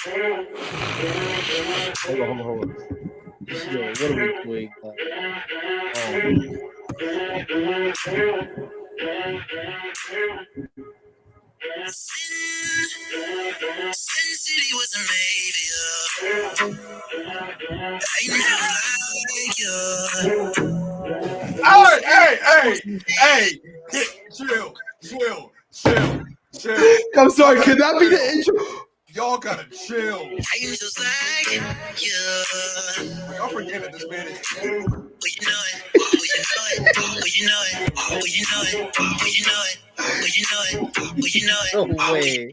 Hold on. Yo, what are we doing? Sin City was a maybe. Ain't Hey, chill. I'm sorry, could that be the intro? Y'all gotta chill. ain't just like you. Y'all forgetting this man is Well, you know it. No way.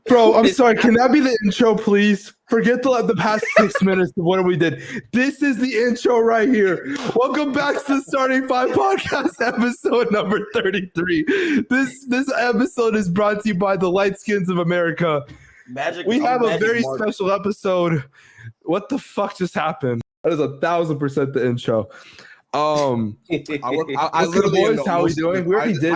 Bro, I'm sorry, can that be the intro, please? Forget the past 6 minutes of what we did. This is the intro right here. Welcome back to the Starting Five Podcast, episode number 33. This episode is brought to you by the Lightskins of America. We have a very special episode. What the fuck just happened? That is 1,000% the intro. I literally boys, how are we doing? We already did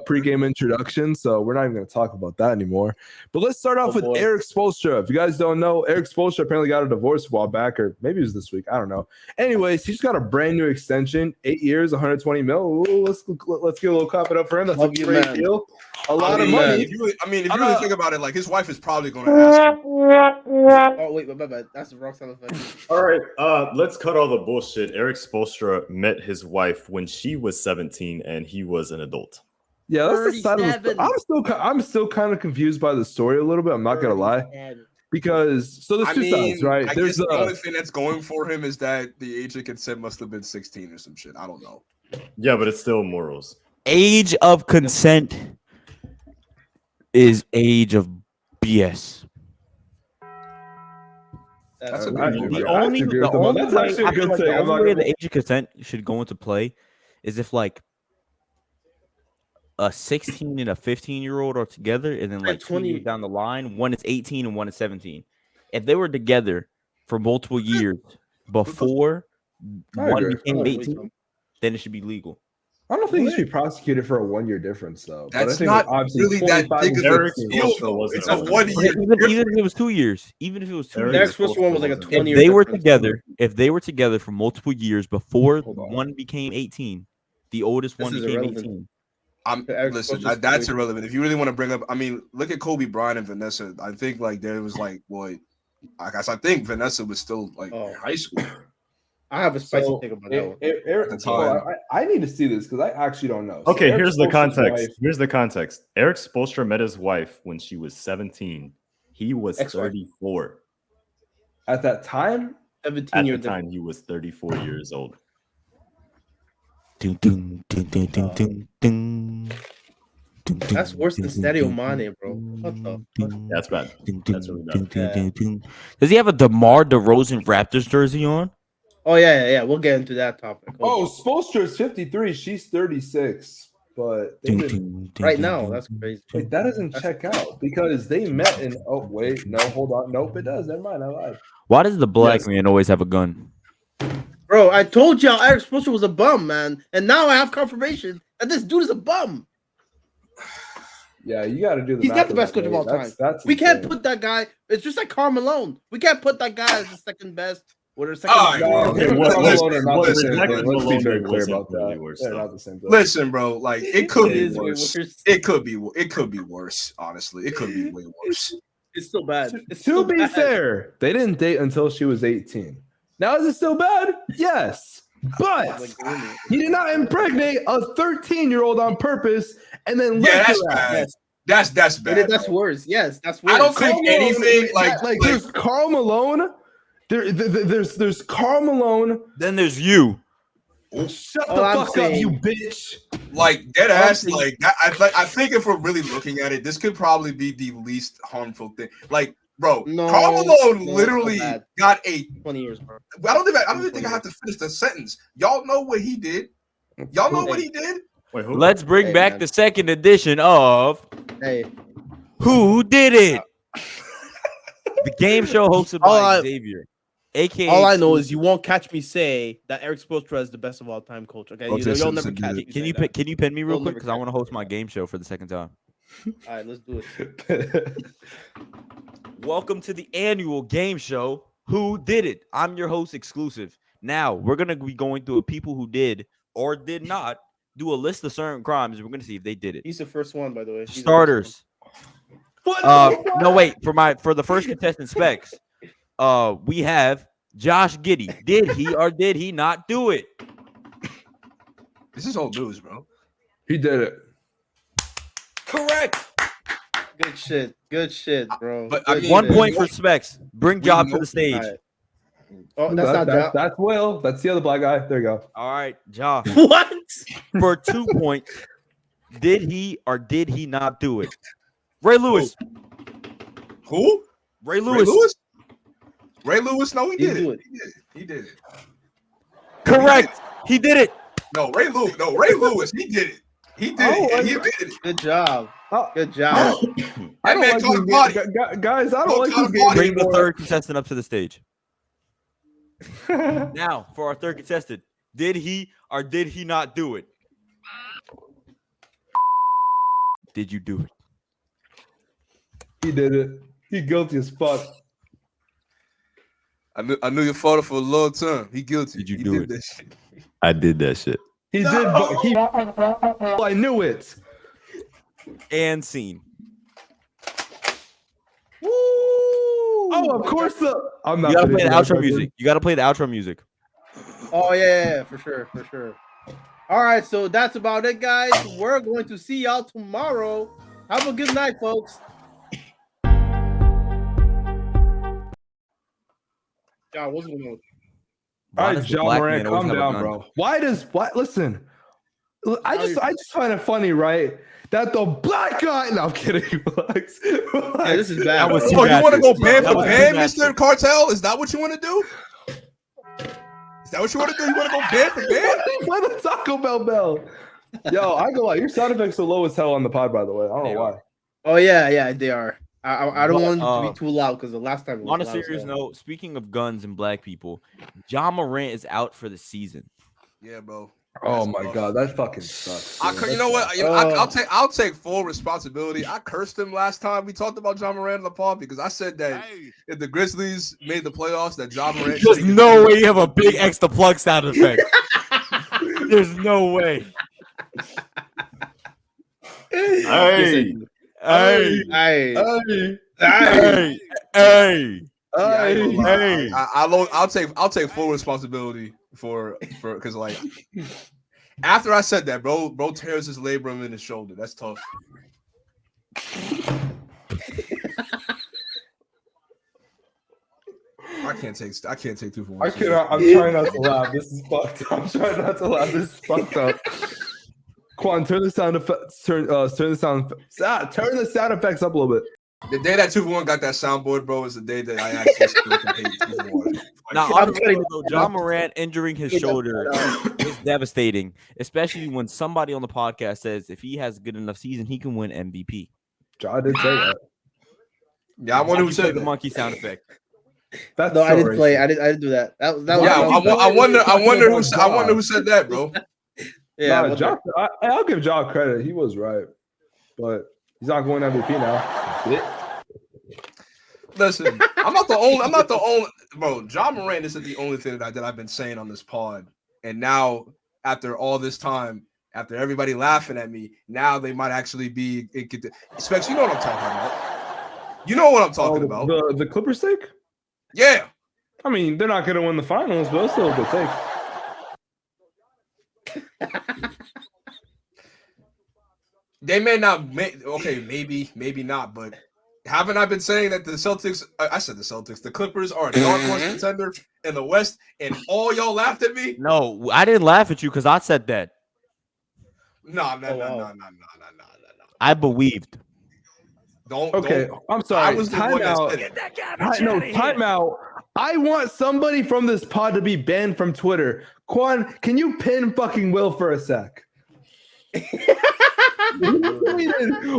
pregame introduction, so we're not even going to talk about that anymore. But let's start off with Erik Spoelstra. If you guys don't know, Erik Spoelstra apparently got a divorce a while back, or maybe it was this week. I don't know. Anyways, he's got a brand new extension, 8 years, 120 mil. Ooh, let's give a little clap it up for him. That's a great deal. A lot of money. If you really think about it, like his wife is probably going to ask him. Oh wait, my bad. That's the wrong sound effect. All right, let's cut all the bullshit. Erik Spoelstra met his wife when she was 17 and he was an adult. Yeah, that's the side of the, I'm still kind of confused by the story a little bit. I'm not gonna lie, because there's two sides, right? There's the only thing that's going for him is that the age of consent must have been 16 or some shit. I don't know. Yeah, but it's still morals. Age of consent is age of BS. That's a The good only way the age of consent should go into play is if like a 16 and a 15-year-old are together, and then like 20 years down the line, one is 18 and one is 17. If they were together for multiple years before one became 18, then it should be legal. I don't think he should be prosecuted for a 1 year difference, though. That's not really that big of a deal. It's a 1 year. Even if it was 2 years, Erik Spoelstra one was like a 20 year. If they were together for multiple years before one became 18, the oldest one became 18. Listen, that's irrelevant. If you really want to bring up, look at Kobe Bryant and Vanessa. I think like there was like, boy, I guess I think Vanessa was still like in high school. I have a spicy thing about that one. I need to see this because I actually don't know. Okay, here's the context. Erik Spoelstra met his wife when she was 17. He was 34. At that time? 17 At years the time, he was 34 years old. That's worse than Stereo Mane, bro. What the fuck? That's bad. That's really bad. Does he have a DeMar DeRozan Raptors jersey on? Oh yeah. We'll get into that topic. Spoelstra is 53. She's 36. But right now, that's crazy. That doesn't check out because they met in. Oh wait, no, hold on, nope, it does. Never mind, I lied. Why does the black man always have a gun? Bro, I told y'all Erik Spoelstra was a bum, man, and now I have confirmation that this dude is a bum. Yeah, you got to do the. He's not the best coach of all time. We can't put that guy. It's just like Karl Malone. We can't put that guy as the second best. What are second? Listen, bro. Like it could be worse. It could be worse. Honestly, it could be way worse. It's still bad. To be fair, they didn't date until she was 18. Now is it still bad? Yes. But he did not impregnate a 13-year-old on purpose and then that's bad. That's bad. That's worse. Yes, that's worse. I don't think anything like there's Karl Malone. There's Karl Malone. Then there's you. Shut the fuck up, you bitch. Like dead ass. Like that. I think if we're really looking at it, this could probably be the least harmful thing. Like, bro, Karl Malone literally got a 20 years, bro. I don't even think I have to finish the sentence. Y'all know what he did. Y'all know what he did. Wait, who? Let's bring back the second edition of Who Did It? The game show hosted by Xavier. AKA, all I know is you won't catch me say that Erik Spoelstra is the best of all time coach. Okay, you'll never catch me. Can you pin me real quick because I want to host my game show for the second time. All right, let's do it. Welcome to the annual game show. Who did it? I'm your host, Exclusive. Now we're gonna be going through people who did or did not do a list of certain crimes. We're gonna see if they did it. He's the first one, by the way. Starters. No, wait. For the first contestant, Specs. We have Josh Giddey. Did he or did he not do it? This is old news, bro. He did it. Correct. Good shit, bro. But Good 1 shit. point for Specs. Bring Job to the stage. Right. Oh, that's not Job. That's Will. That's the other black guy. There you go. All right, Job. What? For 2 points, did he or did he not do it? Ray Lewis. Who? Ray Lewis. Ray Lewis? No, he did it. He did it. Correct. He did it. No, Ray Lewis. He did it. He did it. He did it. Good job. Good job. I don't like this game. Guys, I don't like this game. Bring the third contestant up to the stage. Now, for our third contestant, did he or did he not do it? Did you do it? He did it. He guilty as fuck. I knew your father for a long time. He guilty. Did you do it? That shit. I did that shit. He did. But I knew it. And scene. Woo! Oh, of course. I'm not. You gotta play the outro music. You gotta play the outro music. Oh yeah, for sure. All right, so that's about it, guys. We're going to see y'all tomorrow. Have a good night, folks. Yeah, what's going on? All right, John Morant, calm down, bro. Listen, I just find it funny, right? That the black guy. No, I'm kidding. Relax. Yeah, this is bad. You want to go band for band, Mr. Cartel? Is that what you want to do? Is that what you want to do? You want to go band for band? Play the Taco Bell. Yo, I go like your sound effects are low as hell on the pod, by the way. I don't know why. Oh yeah, they are. I don't want it to be too loud because the last time. On a serious note, speaking of guns and black people, John Morant is out for the season. Yeah, bro. Oh my god, that fucking sucks. You know what? I'll take full responsibility. I cursed him last time we talked about John Morant on the pod because I said that if the Grizzlies made the playoffs, that John Morant. There's no way you have a big X the plug sound effect. There's no way. Hey. I'll take full responsibility for because like after I said that, bro tears his labrum in his shoulder. That's tough. I can't take Tooforwon. I cannot. I'm trying not to laugh. This is fucked up. I'm trying not to laugh. This is fucked up. Quan, turn the sound effects. Turn the sound effects up a little bit. The day that Tooforwon got that soundboard, bro, is the day that I actually hate Tooforwon. Now, I'm telling you, though, John Morant injuring his shoulder is devastating, especially when somebody on the podcast says if he has a good enough season, he can win MVP. John did say that. Yeah, I wonder who said the monkey sound effect. That's I didn't play. I didn't do that. I wonder who said that, bro. Yeah, John, I'll give John credit. He was right, but he's not going MVP now. Listen, I'm not the only. Bro, John Morant isn't the only thing that I've been saying on this pod. And now, after all this time, after everybody laughing at me, now they might actually be. Specs, you know what I'm talking about. You know what I'm talking about. The Clippers take? Yeah. I mean, they're not going to win the finals, but it's still a good take. They may not. Maybe not. But haven't I been saying that the Celtics? I said the Celtics. The Clippers are a dark horse contender in the West, and all y'all laughed at me. No, I didn't laugh at you because I said that. No. I believed. I'm sorry. I was the one that said it. Time out. I want somebody from this pod to be banned from Twitter. Quan, can you pin fucking Will for a sec?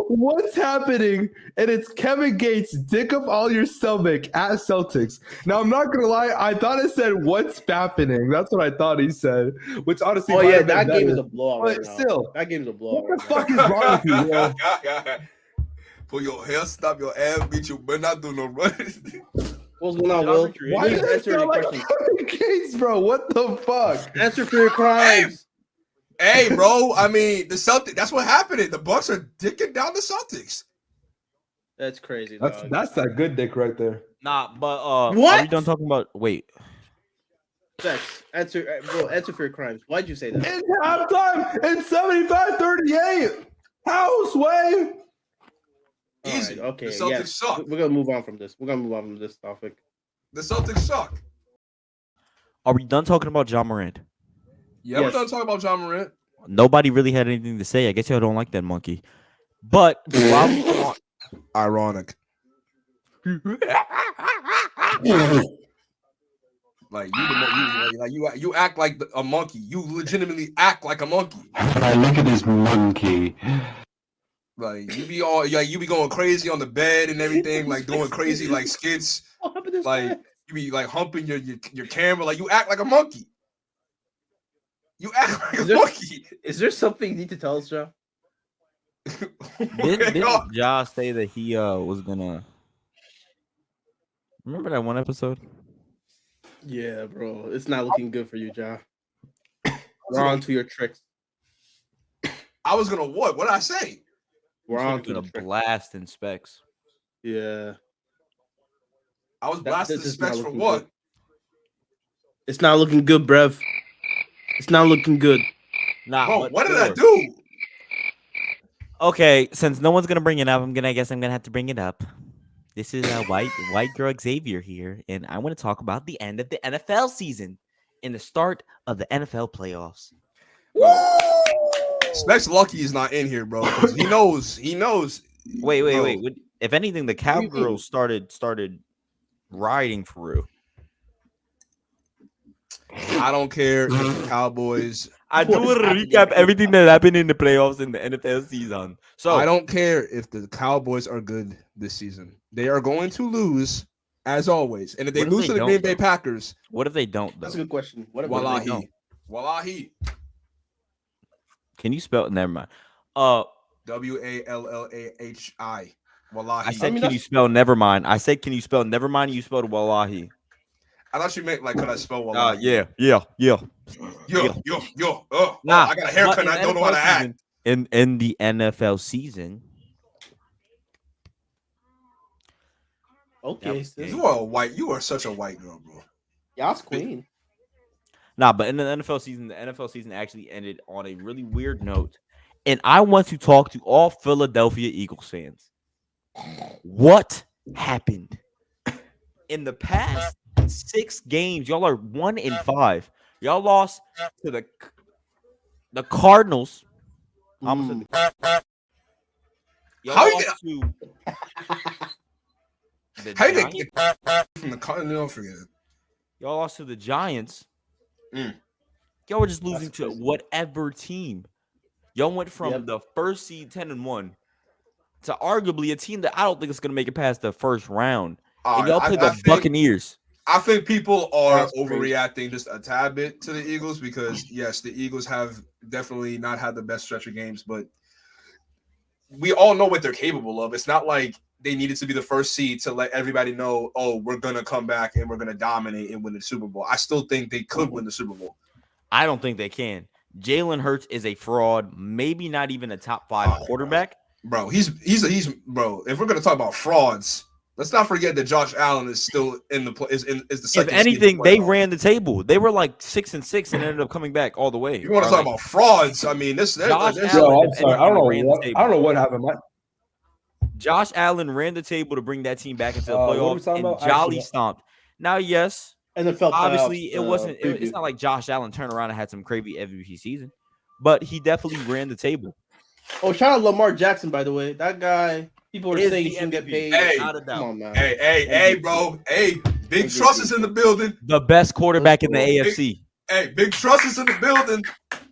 What's happening? And it's Kevin Gates, dick up all your stomach at Celtics. Now, I'm not going to lie. I thought it said, what's happening? That's what I thought he said, which honestly. Oh, yeah, that game is a blowout. But right now. still, that game is a blowout. what the fuck is wrong with you, bro? Pull your hair, stop your ass, beat you, but not do no running. What's going on, Will? Why does it sound like Kevin Gates, bro? What the fuck? Answer for your crimes. Hey, bro. I mean, the Celtics. That's what happened. The Bucks are dicking down the Celtics. That's crazy. That's that good dick right there. Nah, but what? Are we done talking about? Wait. Sex. Answer, bro. Answer for your crimes. Why'd you say that? It's halftime. It's 75-38. Houseway. Easy. Right, okay. The Celtics suck. We're gonna move on from this. We're gonna move on from this topic. The Celtics suck. Are we done talking about John Morant? Yeah, we're done talking about John Morant. Nobody really had anything to say. I guess y'all don't like that monkey. But while we on, ironic. Like you act like a monkey. You legitimately act like a monkey. Look at this monkey. Like you be going crazy on the bed and everything, like doing crazy like skits. Like you be like humping your camera. Like you act like a monkey. You act like a monkey. Is there something you need to tell us, Joe? Didn't Josh say that he was gonna remember that one episode? Yeah, bro. It's not looking good for you, Joe. We're on to your tricks. I was gonna what? What did I say? We're on to the blast in Specs. Yeah. I was blasting Specs for what? Good. It's not looking good, bruv. It's not looking good. Nah, bro, what did I do? Okay, since no one's gonna bring it up, I guess I'm gonna have to bring it up. This is a white girl Xavier here, and I want to talk about the end of the NFL season and the start of the NFL playoffs. Specs lucky is not in here, bro. He knows. Wait. If anything, the Cowgirls started riding for real. I don't care if the Cowboys. I do want to recap everything that happened in the playoffs in the NFL season. So I don't care if the Cowboys are good this season. They are going to lose, as always. And if they lose to the Green Bay Packers, what if they don't? Though? That's a good question. What if Wallahi. they don't? Wallahi. Can you spell it? Never mind. Wallahi. Wallahi. I said, can you spell never mind? I said, can you spell never mind? You spelled wallahi. I thought you meant like, could I spell wallahi? Yeah. Yo. Nah, I got a haircut and I don't know how to act. In the NFL season. Okay. You are such a white girl, bro. Y'all's queen. Nah, but in the NFL season actually ended on a really weird note. And I want to talk to all Philadelphia Eagles fans. What happened? In the past 6 games, y'all are 1-5. Y'all lost to the Cardinals. Y'all lost to how you get from the Cardinals? Forget it. Y'all lost to the Giants. Y'all were just losing to whatever team. Y'all went from the first seed 10-1 to arguably a team that I don't think is going to make it past the first round. And y'all played the Buccaneers. I think people are overreacting just a tad bit to the Eagles because, yes, the Eagles have definitely not had the best stretch of games, but we all know what they're capable of. It's not like they needed to be the first seed to let everybody know, oh, we're going to come back and we're going to dominate and win the Super Bowl. I still think they could win the Super Bowl. I don't think they can. Jalen Hurts is a fraud, maybe not even a top 5 quarterback. Bro, he's bro. If we're gonna talk about frauds, let's not forget that Josh Allen is still in the is the second. If anything, they ran the table. They were like 6-6 and ended up coming back all the way. You want to talk about frauds? I mean, this. Josh Allen, I'm sorry. I don't know what happened. Josh Allen ran the table to bring that team back into the playoffs and jolly stomped. Now, yes, NFL obviously it wasn't. It's not like Josh Allen turned around and had some crazy MVP season, but he definitely ran the table. Oh, shout out Lamar Jackson, by the way. That guy, people are saying he shouldn't get paid. Hey, come on, man. Hey, bro. Hey, Big Truss is in the building. The best quarterback in the AFC. Hey, Big Truss is in the building.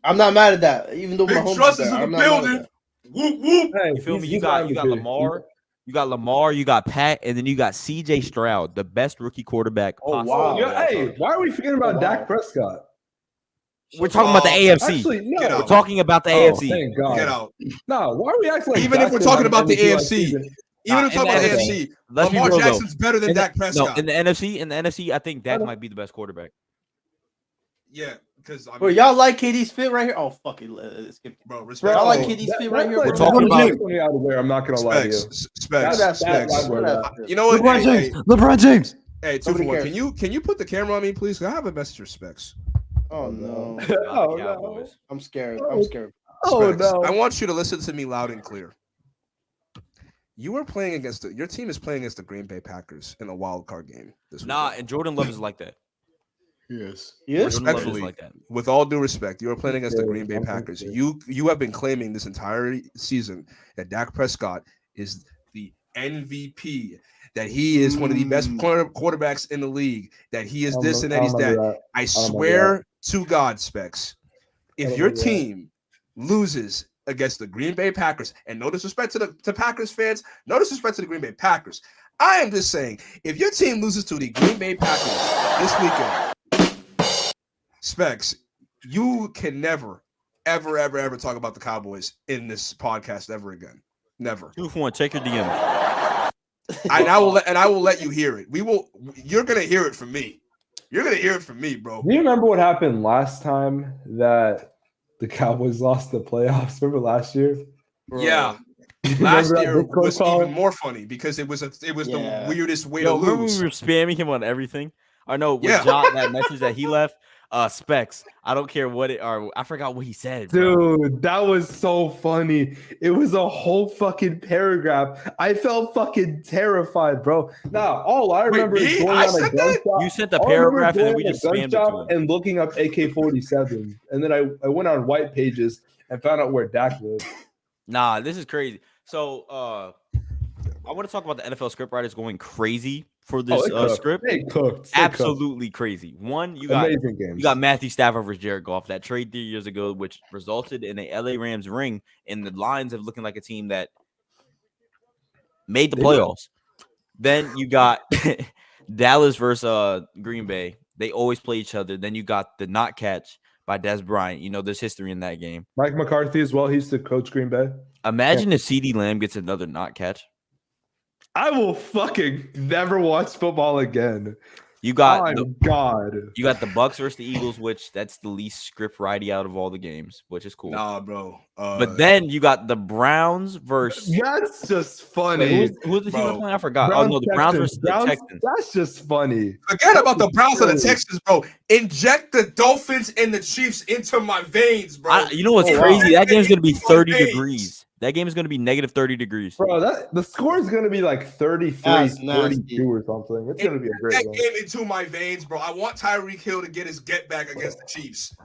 I'm not mad at that. Even though my Big home's trust is there, in I'm the not mad at building. that. Whoop whoop. Hey, You feel me? You he's got MVP. Lamar, you got Pat, and then you got C.J. Stroud, the best rookie quarterback. Oh, possible. wow. Yeah, hey, why are we forgetting about Dak Prescott? We're talking about the AFC. Actually, no. Get We're out. talking about the Oh, AFC. thank God. Get out. No, why are we acting like Even if Dak we're didn't talking have about the MVP last AFC, season? even if we're talking about the in the AFC, Let's be Lamar real, Jackson's better than Dak Prescott. in the NFC, I think Dak might be the best quarterback. Yeah, because Bro, y'all like KD's fit right here? Oh, fuck it. Let's skip. bro, respect. Y'all like KD's fit right here, We're bro? talking about me out of there. I'm not gonna lie to you. Specs. You know what? LeBron James. LeBron James. Hey, Nobody 2-for-1. cares. Can you put the camera on me, please? I have a message for Specs. Oh, no. Oh no. I'm scared. I'm scared. Oh Specs, no. I want you to listen to me loud and clear. You are playing against your team is playing against the Green Bay Packers in a wild card game this Nah, weekend. and Jordan Love is like that. Yes. Yes? Jordan Love is Respectfully, like that. with all due respect, you are playing against the Green Bay Packers. You have been claiming this entire season that Dak Prescott is the MVP, that he is one of the best quarterbacks in the league, that he is this and that he's that. I swear to God, Specs, if your team loses against the Green Bay Packers, and no disrespect to Packers fans, no disrespect to the Green Bay Packers, I am just saying, if your team loses to the Green Bay Packers this weekend, Specs, you can never, ever talk about the Cowboys in this podcast ever again. Never. 2-for-1, check your DMs. I will let you hear it. You're gonna hear it from me. You're gonna hear it from me, bro. Do you remember what happened last time that the Cowboys lost the playoffs? Remember last year? Yeah. Last year was even more funny because it was the weirdest way to lose. Remember we were spamming him on everything? I know with John, that message that he left. Specs. I don't care what I forgot what he said. Dude, bro. that was so funny. It was a whole fucking paragraph. I felt fucking terrified, bro. Now, all I remember is going on a gun shop. You sent the paragraph and then we just spammed it to him. And looking up AK-47. And then I went on White Pages and found out where Dak lived. Nah, this is crazy. So I want to talk about the NFL scriptwriters going crazy for this script. They cooked. Absolutely crazy. One, you got Matthew Stafford versus Jared Goff, that trade 3 years ago, which resulted in a LA Rams ring, and the Lions of looking like a team that made the playoffs. Then you got Dallas versus Green Bay. They always play each other. Then you got the not catch by Des Bryant. You know, there's history in that game. Mike McCarthy as well. He used to coach Green Bay. Imagine if CeeDee Lamb gets another not catch. I will fucking never watch football again. You got God. You got the Bucks versus the Eagles, which that's the least script writing out of all the games, which is cool. Nah, bro. But then you got the Browns versus. That's just funny. Who's the team playing? I forgot. The Browns versus the Texans. That's just funny. Forget about the Browns and the Texans, bro. Inject the Dolphins and the Chiefs into my veins, bro. You know what's crazy? That game's gonna be 30 degrees. That game is going to be negative 30 degrees. Bro, the score is going to be like 33, 32 or something. It's going to be a great game. Game into my veins, bro. I want Tyreek Hill to get his get back against the Chiefs.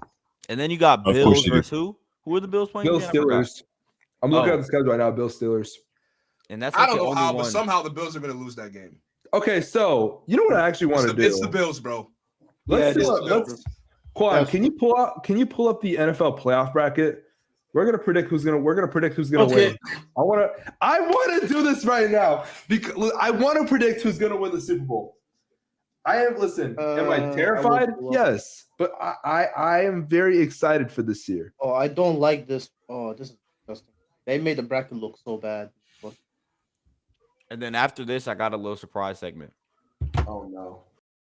And then you got Bills versus who? Who are the Bills playing? Bills Steelers. I'm looking at the schedule right now. Bills Steelers. And that's I don't know how, but somehow the Bills are going to lose that game. Okay, so you know what I actually want to do? It's the Bills, bro. Let's Quan, can you pull up the NFL playoff bracket? We're gonna predict who's gonna win. I wanna do this right now because I want to predict who's gonna win the Super Bowl. Am I terrified? Yes, but I am very excited for this year. Oh, I don't like this. Oh, this is disgusting. They made the bracket look so bad. And then after this, I got a little surprise segment. Oh no.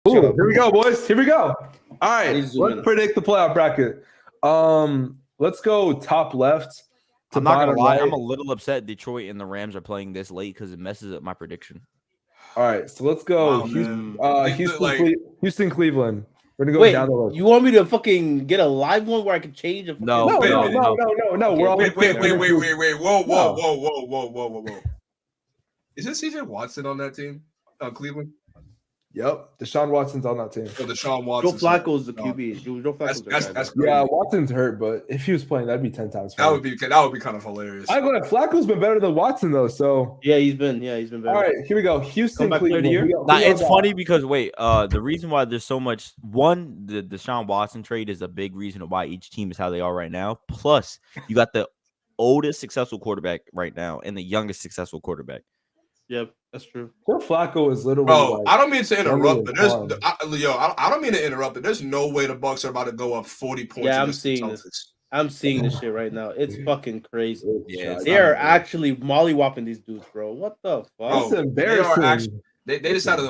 Ooh, here we go, boys. Here we go. All right, let's predict the playoff bracket. Let's go top left. I'm not gonna lie, I'm a little upset Detroit and the Rams are playing this late because it messes up my prediction. All right, so let's go. Houston, Cleveland. We're gonna go down the list. You want me to fucking get a live one where I can change it? No. Wait. Whoa. Whoa. Is it CJ Watson on that team? Cleveland? Yep, Deshaun Watson's on that team. So Deshaun Joe Watson. Flacco's the QB. Joe Flacco's the guy. That's Yeah, crazy. Watson's hurt, but if he was playing, that'd be 10 times. That would be kind of hilarious. I'm glad Flacco's been better than Watson though. So Yeah, he's been better. all right, here we go. Houston, Comeback player of the Cleveland. year? Nah, it's funny because the reason why there's so much the Deshaun Watson trade is a big reason of why each team is how they are right now. Plus, you got the oldest successful quarterback right now and the youngest successful quarterback. Yep, that's true. Joe Flacco is literally. Bro, like, I don't mean to interrupt, but fun. I don't mean to interrupt, but there's no way the Bucks are about to go up 40 points. Yeah, I'm against the seeing Celtics. this. I'm seeing this shit right now. It's fucking crazy. Yeah, it's They are actually mollywopping these dudes, bro. What the fuck? That's Bro, embarrassing. They decided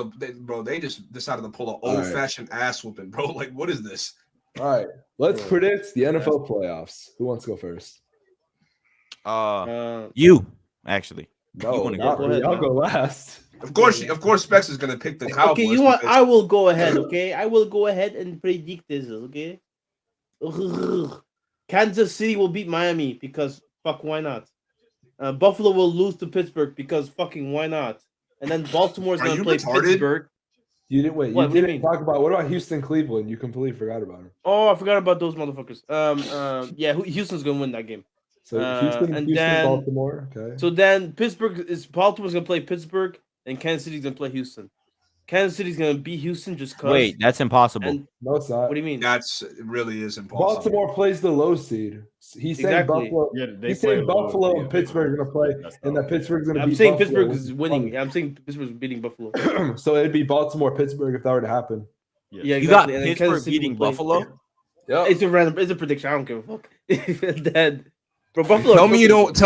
they just decided to pull an All right. old-fashioned ass whooping, bro. Like, what is this? All right, let's Bro. predict the NFL playoffs. Who wants to go first? You actually. No, wanna go? not Go me. ahead, I'll man. go last. Of course, Specs is gonna pick the Cowboys. Okay, you know what? because- I will go ahead. Okay, I will go ahead and predict this. Okay, Kansas City will beat Miami because fuck, why not? Buffalo will lose to Pittsburgh because fucking why not? And then Baltimore's Are gonna you play retarded? Pittsburgh. You didn't wait. What You do you didn't mean? talk about what about Houston, Cleveland? You completely forgot about them. Oh, I forgot about those motherfuckers. Yeah, Houston's gonna win that game. So and then- Baltimore. Okay. So then Baltimore's gonna play Pittsburgh, and Kansas City's gonna play Houston. Kansas City's gonna beat Houston just cause. Wait, that's impossible. And No, it's not. what do you mean? it really is impossible. Baltimore plays the low seed. He's saying Exactly. Buffalo. Yeah, they He's play saying the low Buffalo seed. and Pittsburgh are going to play, That's and not that Pittsburgh's going to I'm beat saying Buffalo, Pittsburgh which is winning. I'm saying Pittsburgh's beating Buffalo. fun. So it'd be Baltimore, Pittsburgh if that were to happen. Yeah, You exactly. got And then Pittsburgh Kansas City beating will play- Buffalo? Yeah. It's a prediction. I don't give a fuck. Then, bro, Buffalo. Tell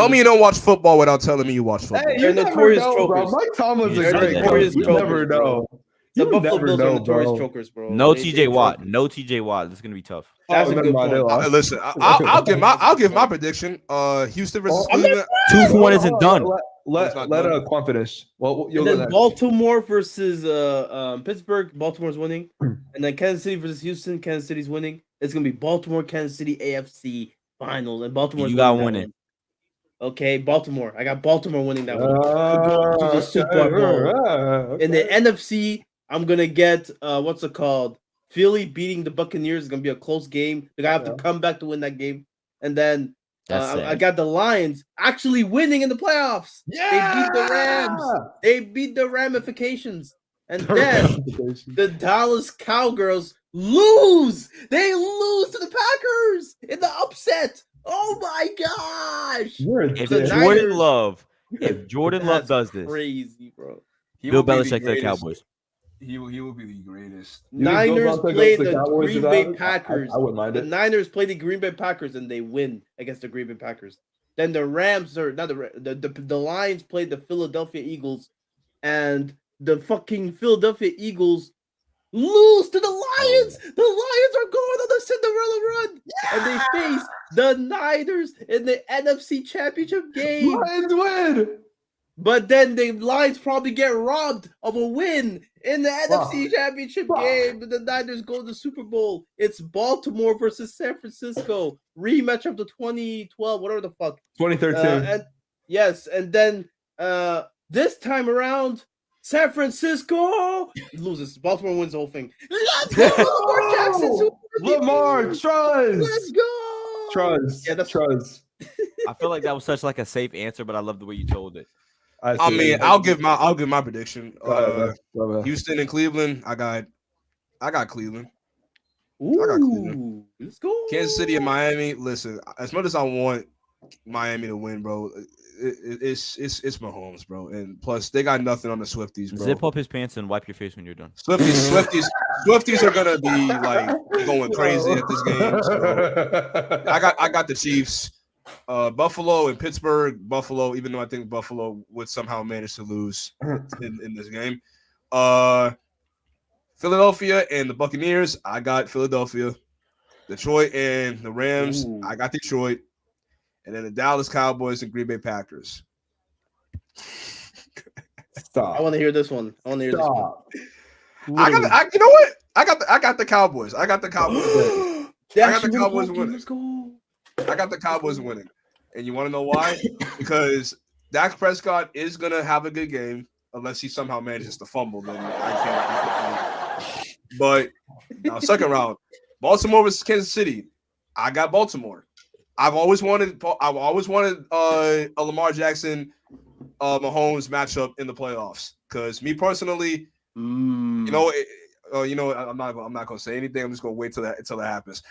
me you don't watch football without telling me you watch football. Hey, They're you never notorious know, bro. chokers. Mike Tomlin's a They're great notorious coach. You chokers, never bro. know. The You Buffalo never Bills are know, notorious bro. chokers, bro. No They TJ Watt. choke. No TJ Watt. This is gonna be tough. That's a never good mind, they point. lost. Listen, I'll give my prediction. Houston versus Oh, Cleveland. 2-1 isn't done. It's not Let done. Quan finish. Well, you'll And go then next. Baltimore versus Pittsburgh. Baltimore's winning. And then Kansas City versus Houston. Kansas City's winning. It's gonna be Baltimore, Kansas City AFC finals, and Baltimore's You got winning that winning. one. Okay, Baltimore. I got Baltimore winning that one. To the Super Bowl. In the NFC, I'm gonna get what's it called? Philly beating the Buccaneers is gonna be a close game. They're gonna have to come back to win that game. And then That's I sad. got the Lions actually winning in the playoffs. They beat the Rams. They beat the ramifications. And then the Dallas Cowgirls lose. They lose to the Packers in the upset. Oh my gosh. You're a If The dick. Jordan Niners- Love, if Jordan Love That's does this, crazy, bro. He Bill will be the Belichick to the greatest. Cowboys. He will be the greatest. You think Bill Niners Belichick played goes to the Cowboys Green without Bay it? Packers. I wouldn't mind The it. Niners play the Green Bay Packers and they win against the Green Bay Packers. Then the Rams are not the Lions played the Philadelphia Eagles, and the fucking Philadelphia Eagles lose to the Lions. The Lions are going on the Cinderella run, and they face the Niners in the NFC Championship game. Lions win. But then the Lions probably get robbed of a win in the NFC Championship game. And the Niners go to the Super Bowl. It's Baltimore versus San Francisco. Rematch of the 2012, whatever the fuck. 2013. And yes, and then this time around, San Francisco loses. Baltimore wins the whole thing. Let's go, Lamar Jackson. Super Bowl. Lamar Truz. Let's go. Truz. Yeah, that's Truz. I feel like that was such like a safe answer, but I love the way you told it. I mean, I'll give my prediction. Go ahead, man. Houston and Cleveland. I got Cleveland. Ooh, I got Cleveland. let's go. Kansas City and Miami. Listen, as much as I want Miami to win, bro, it's Mahomes, bro, and plus they got nothing on the Swifties, bro. Zip up his pants and wipe your face when you're done. Swifties are gonna be like going crazy at this game. So I got the Chiefs. Buffalo and Pittsburgh. Buffalo, even though I think Buffalo would somehow manage to lose in this game. Philadelphia and the Buccaneers. I got Philadelphia. Detroit and the Rams. Ooh. I got Detroit. And then the Dallas Cowboys and Green Bay Packers. Stop. I want to hear this one. I want to hear this one. You know what? I got the Cowboys. I got the Cowboys. They I got the actually Cowboys won. winning. Let's go. I got the Cowboys winning. And you want to know why? Because Dak Prescott is going to have a good game. unless he somehow manages to fumble, then I can't. But now, second round, Baltimore versus Kansas City. I got Baltimore. I've always wanted a Lamar Jackson, Mahomes matchup in the playoffs. Because me personally, I'm not gonna say anything. I'm just gonna wait until that happens.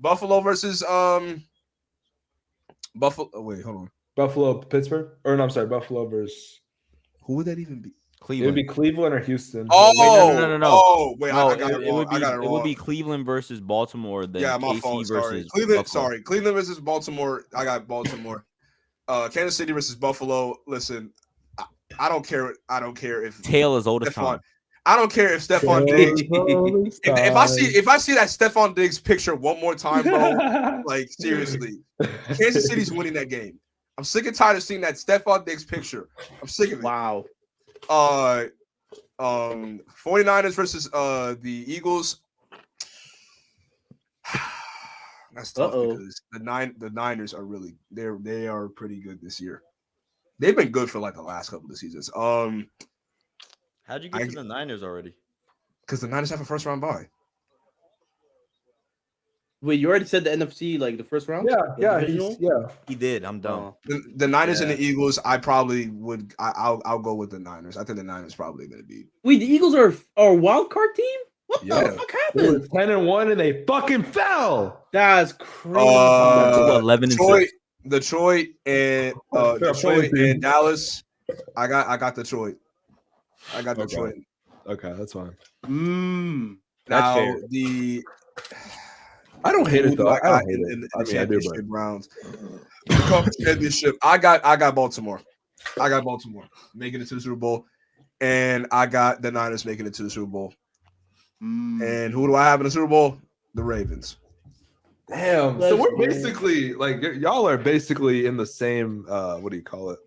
Buffalo versus Buffalo. Oh, wait, hold on. Buffalo, Pittsburgh, or no, I'm sorry, Buffalo versus. Who would that even be? It Cleveland. would be Cleveland or Houston. Oh, no. Oh, wait, No, I got it wrong. it would be Cleveland versus Baltimore. Then my KC fault. Sorry, versus Cleveland. Buffalo. Sorry, Cleveland versus Baltimore. I got Baltimore. Kansas City versus Buffalo. Listen, I don't care. I don't care if Tail is old as Stephon. time. I don't care if Stephon Diggs. If I see that Stephon Diggs picture one more time, bro, like seriously, Kansas City's winning that game. I'm sick and tired of seeing that Stephon Diggs picture. I'm sick of it. Wow. 49ers versus the Eagles. That's tough because the Niners are really they are pretty good this year. They've been good for like the last couple of seasons. How'd you get to the Niners already? Because the Niners have a first round bye. Wait, you already said the NFC, like the first round? Yeah, He did. I'm done. The Niners and the Eagles, I probably would. I'll go with the Niners. I think the Niners probably going to be. Wait, the Eagles are a wild card team? What the fuck happened? 10-1 and they fucking fell. That's crazy. 11-6. Detroit and Dallas. I got Detroit. I got Detroit. Okay, that's fine. Now fair. I don't hate it though. I don't hate in it. the championship rounds. The conference championship. I got Baltimore. I got Baltimore making it to the Super Bowl, and I got the Niners making it to the Super Bowl. And who do I have in the Super Bowl? The Ravens. Damn. So we're basically like y'all are basically in the same. What do you call it?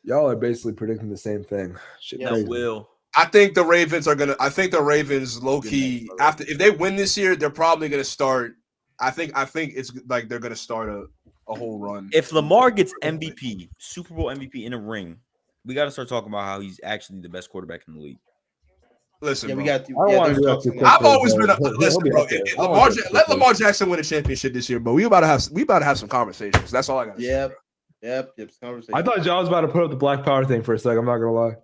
Y'all are basically predicting the same thing. Shit, No, Will. I think the Ravens are gonna. I think the Ravens, low key, after if they win this year, they're probably gonna start. I think it's like they're gonna start a whole run. If Lamar gets MVP, Super Bowl MVP in a ring, we got to start talking about how he's actually the best quarterback in the league. Listen, we bro. got. I've always been. Listen, bro. Let Lamar Jackson win a championship this year, bro. We about to have some conversations. That's all I got. Yep. Conversation. I thought y'all was about to put up the Black Power thing for a sec. I'm not gonna lie.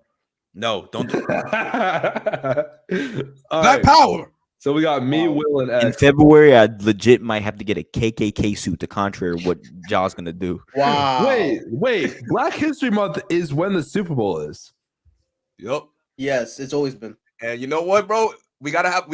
No, don't do it. Black Power. So we got me, Will, and X. In February, I legit might have to get a KKK suit to contrary what Jaw's gonna do. Wow. Wait. Black History Month is when the Super Bowl is. Yep. Yes, it's always been. And you know what, bro? We gotta have a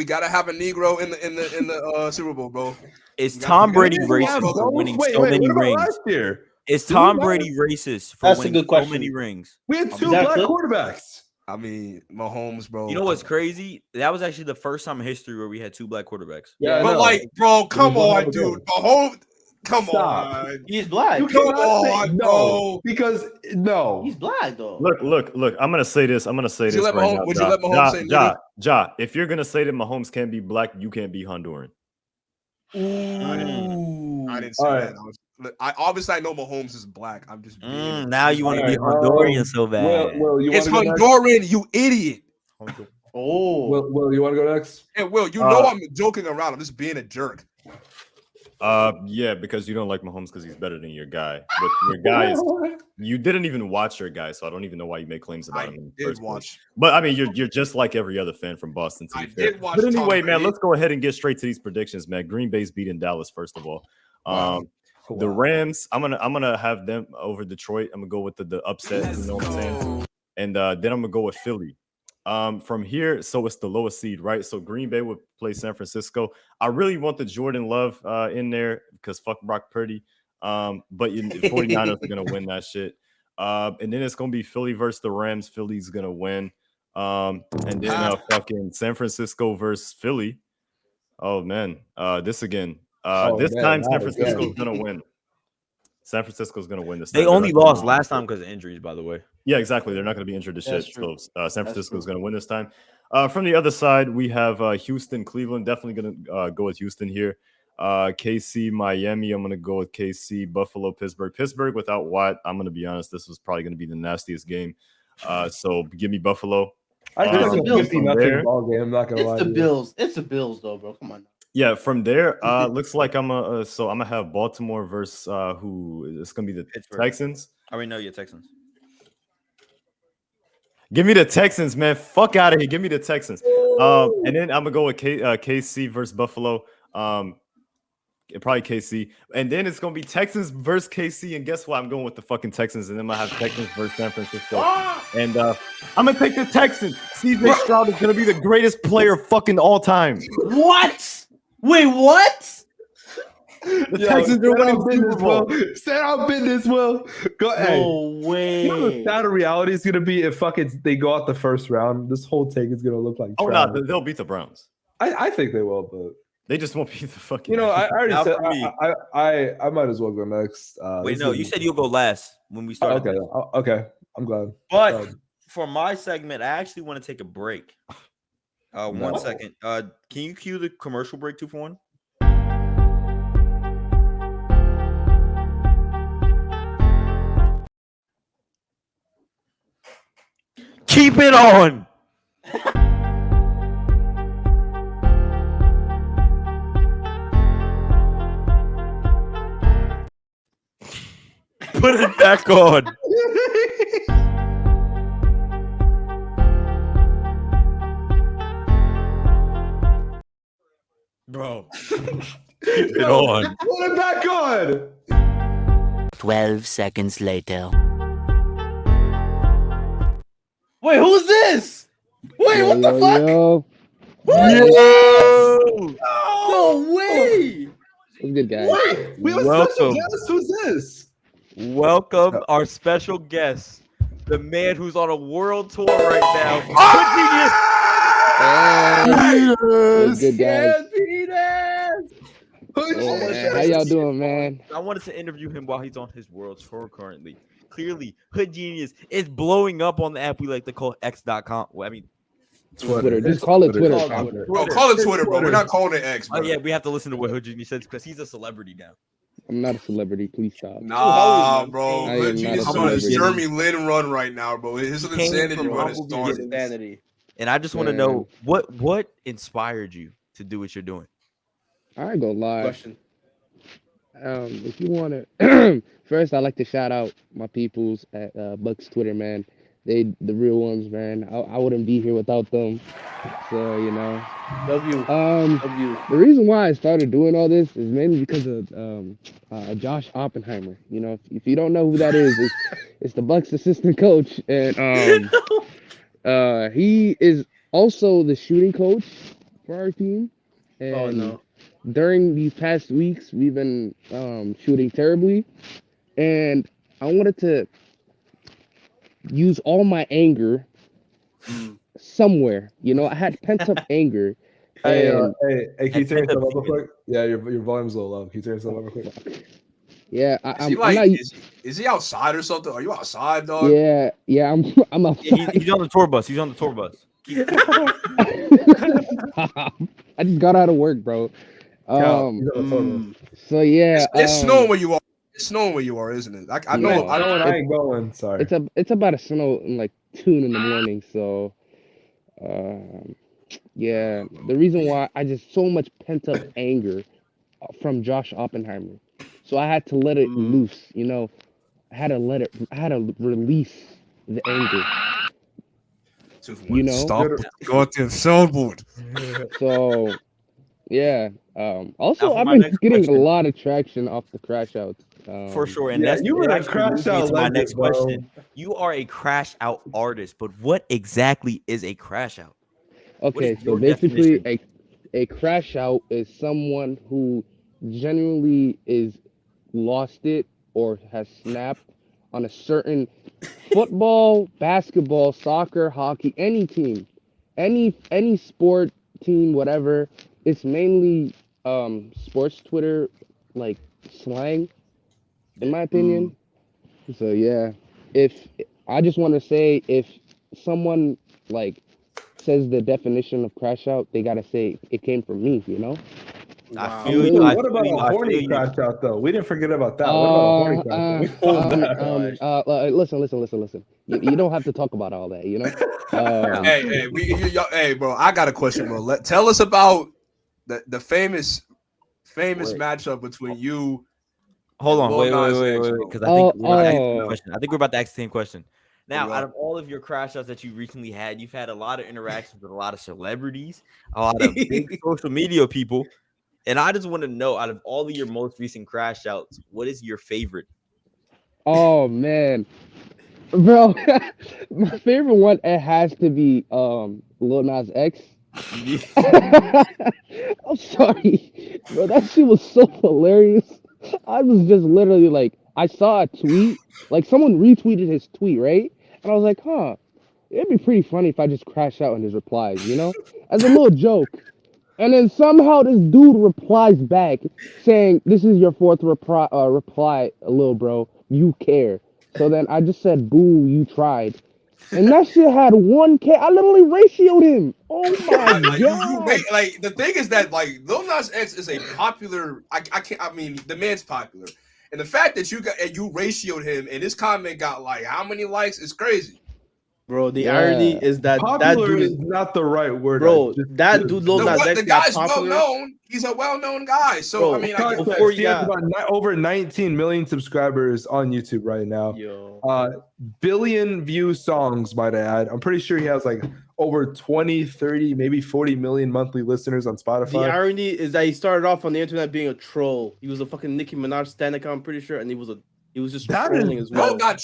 Negro in the Super Bowl, bro. Is Tom Brady racist for winning so many rings? Last year? Is Tom Brady racist for winning so many rings? We had two black quarterbacks. I mean, Mahomes, bro. You know what's crazy? That was actually the first time in history where we had two black quarterbacks. Yeah, but like, bro, come on, dude. Mahomes, come on. He's black. You come on, bro. Because he's black though. Look. I'm gonna say this. Would you let Mahomes say Ja, if you're gonna say that Mahomes can't be black, you can't be Honduran. I didn't say that. I know Mahomes is black. I'm just being now you want to be Honduran so bad. Will, it's Honduran, you idiot. Will, you want to go next? Hey, Will, you know I'm joking around. I'm just being a jerk. Yeah, because you don't like Mahomes because he's better than your guy. But your guy is you didn't even watch your guy, so I don't even know why you make claims about him. I did watch. But I mean, you're just like every other fan from Boston. To be fair. Did watch. But anyway, man, let's go ahead and get straight to these predictions, man. Green Bay's beating Dallas first of all. The Rams, I'm gonna have them over Detroit. I'm gonna go with the upset. You know what I'm saying? And then I'm gonna go with Philly. From here, so it's the lowest seed, right? So Green Bay would play San Francisco. I really want the Jordan Love in there because fuck Brock Purdy. But the 49ers are gonna win that shit. And then it's gonna be Philly versus the Rams. Philly's gonna win. And then fucking San Francisco versus Philly. Oh man, this again. This time San Francisco's gonna win. San Francisco's gonna win this. They only lost last time because of injuries, by the way. Yeah, exactly. They're not gonna be injured this shit. So San Francisco's gonna win this time. From the other side, we have Houston, Cleveland. Definitely gonna go with Houston here. KC, Miami. I'm gonna go with KC. Buffalo, Pittsburgh. Pittsburgh without Watt. I'm gonna be honest. This was probably gonna be the nastiest game. So give me Buffalo. I think it's a Bills 50-0 ball game. I'm not gonna lie. It's the Bills. It's the Bills, though, bro. Come on. Yeah, from there, looks like I'm gonna have Baltimore versus who? It's gonna be the Pittsburgh. Texans. I already know your Texans. Give me the Texans, man. Fuck out of here. Give me the Texans. And then I'm gonna go with KC versus Buffalo. Probably KC. And then it's gonna be Texans versus KC. And guess what? I'm going with the fucking Texans. And then I have Texans versus San Francisco. And I'm gonna take the Texans. CJ Stroud is gonna be the greatest player fucking all time. What? Wait, what? The Texans are winning Super Bowl. Stand out business, Will. Go ahead. No way. You know the sad reality is gonna be if fucking they go out the first round. This whole take is gonna look like. Oh trash. no, they'll beat the Browns. I think they will, but They just won't beat the fucking. you know, I already Now said for me. I might as well go next. Wait, this no, is- you said you'll go last when we started. Okay, okay. I'm glad. But for my segment, I actually want to take a break. 1 second. Can you cue the commercial break 2-for-1? Keep it on. Put it back on. Bro. Keep it on. Put it back on. 12 seconds later. Wait, who's this? Wait, what the fuck? Yo, No way. what's good, guys? What? We have a Welcome. special guest. Who's this? Welcome our special guest, the man who's on a world tour right now. Hey, what's good, guys? Who's Hey, this? how y'all doing, man? I wanted to interview him while he's on his world tour currently. Clearly, Hood Genius is blowing up on the app we like to call X.com. Well, I mean, Twitter. Just call it Twitter. Bro, call it Twitter, bro. We're not calling it X, bro. oh yeah, we have to listen to what Hood Genius says because he's a celebrity now. I'm not a celebrity. Please stop. Nah, bro. I am Hood not Genius a is on his celebrity. Jeremy Lin run right now, bro. His Came insanity from run is humble starting. beginnings. Insanity. And I just want to Man. know what inspired you to do what you're doing. I ain't gonna lie. Question. If you want to, first I'd like to shout out my peoples at Bucks Twitter, man. They the real ones, man. I wouldn't be here without them. So you know. W. W. The reason why I started doing all this is mainly because of Josh Oppenheimer. You know, if you don't know who that is, it's the Bucks assistant coach, and he is also the shooting coach for our team. And Oh no. during these past weeks, we've been shooting terribly, and I wanted to use all my anger somewhere. You know, I had pent up anger. Hey, And hey, can you turn yourself up real quick? Yeah, your volume's a little low. Can you turn yourself up real quick? yeah, Is he I'm like, not. is he outside or something? Are you outside, dog? Yeah, I'm a. Yeah, he's on the tour bus. He's on the tour bus. I just got out of work, bro. So yeah, It's snowing where you are. It's snowing where you are, isn't it? I know. No. I know. I ain't going. Sorry. it's about to snow in like 2 in the morning. So, yeah, the reason why I just so much pent up anger from Josh Oppenheimer, so I had to let it loose. You know, I had to release the anger. You know, Stop the goddamn soundboard. so yeah. Also, Now for I've my been next getting question. a lot of traction off the crash outs. For sure. And yeah, that's you were it a actually crash leads me out to my legend, next bro. question. You are a crash out artist, but what exactly is a crash out? Okay, is so your basically, definition? a crash out is someone who genuinely is lost it or has snapped on a certain football, basketball, soccer, hockey, any team, any sport team, whatever. It's mainly sports Twitter like slang, in my opinion. So yeah, if I just want to say if someone like says the definition of crash out, they gotta say it came from me, you know? I Wow. feel you. I What about feel you. a I feel horny you. crash out though? We didn't forget about that. What about a horny crash out? We pulled that. Listen. You don't have to talk about all that, you know. Hey, bro, I got a question, bro. Tell us about the famous matchup between you. Hold on, wait, because I think we're about to ask the Oh. question. I think we're about to ask the same question. Now, Yeah. out of all of your crash outs that you recently had, you've had a lot of interactions with a lot of celebrities, a lot of big social media people, and I just want to know, out of all of your most recent crash outs, what is your favorite? Oh man, bro, my favorite one it has to be Lil Nas X. I'm sorry, bro. That shit was so hilarious. I was just literally like, I saw a tweet, like someone retweeted his tweet, right? And I was like, huh, it'd be pretty funny if I just crash out in his replies, you know, as a little joke. And then somehow this dude replies back saying, "This is your fourth reply, little bro. You care." So then I just said, "Boo, you tried." And that shit had 1K. I literally ratioed him. Oh my god! Like the thing is that like Lil Nas X is a popular. I mean, the man's popular, and the fact that you ratioed him and his comment got like how many likes is crazy. Bro, the irony is that Popular dude is not the right word. Bro, that dude Lil Nas X The guy's got well popular. known. He's a well-known guy. So Bro, I mean, before he has about over 19 million subscribers on YouTube right now. Yo. Billion view songs, might I add. I'm pretty sure he has like over 20, 30, maybe 40 million monthly listeners on Spotify. The irony is that he started off on the internet being a troll. He was a fucking Nicki Minaj stan account, I'm pretty sure, and he was just trolling as well. Bro got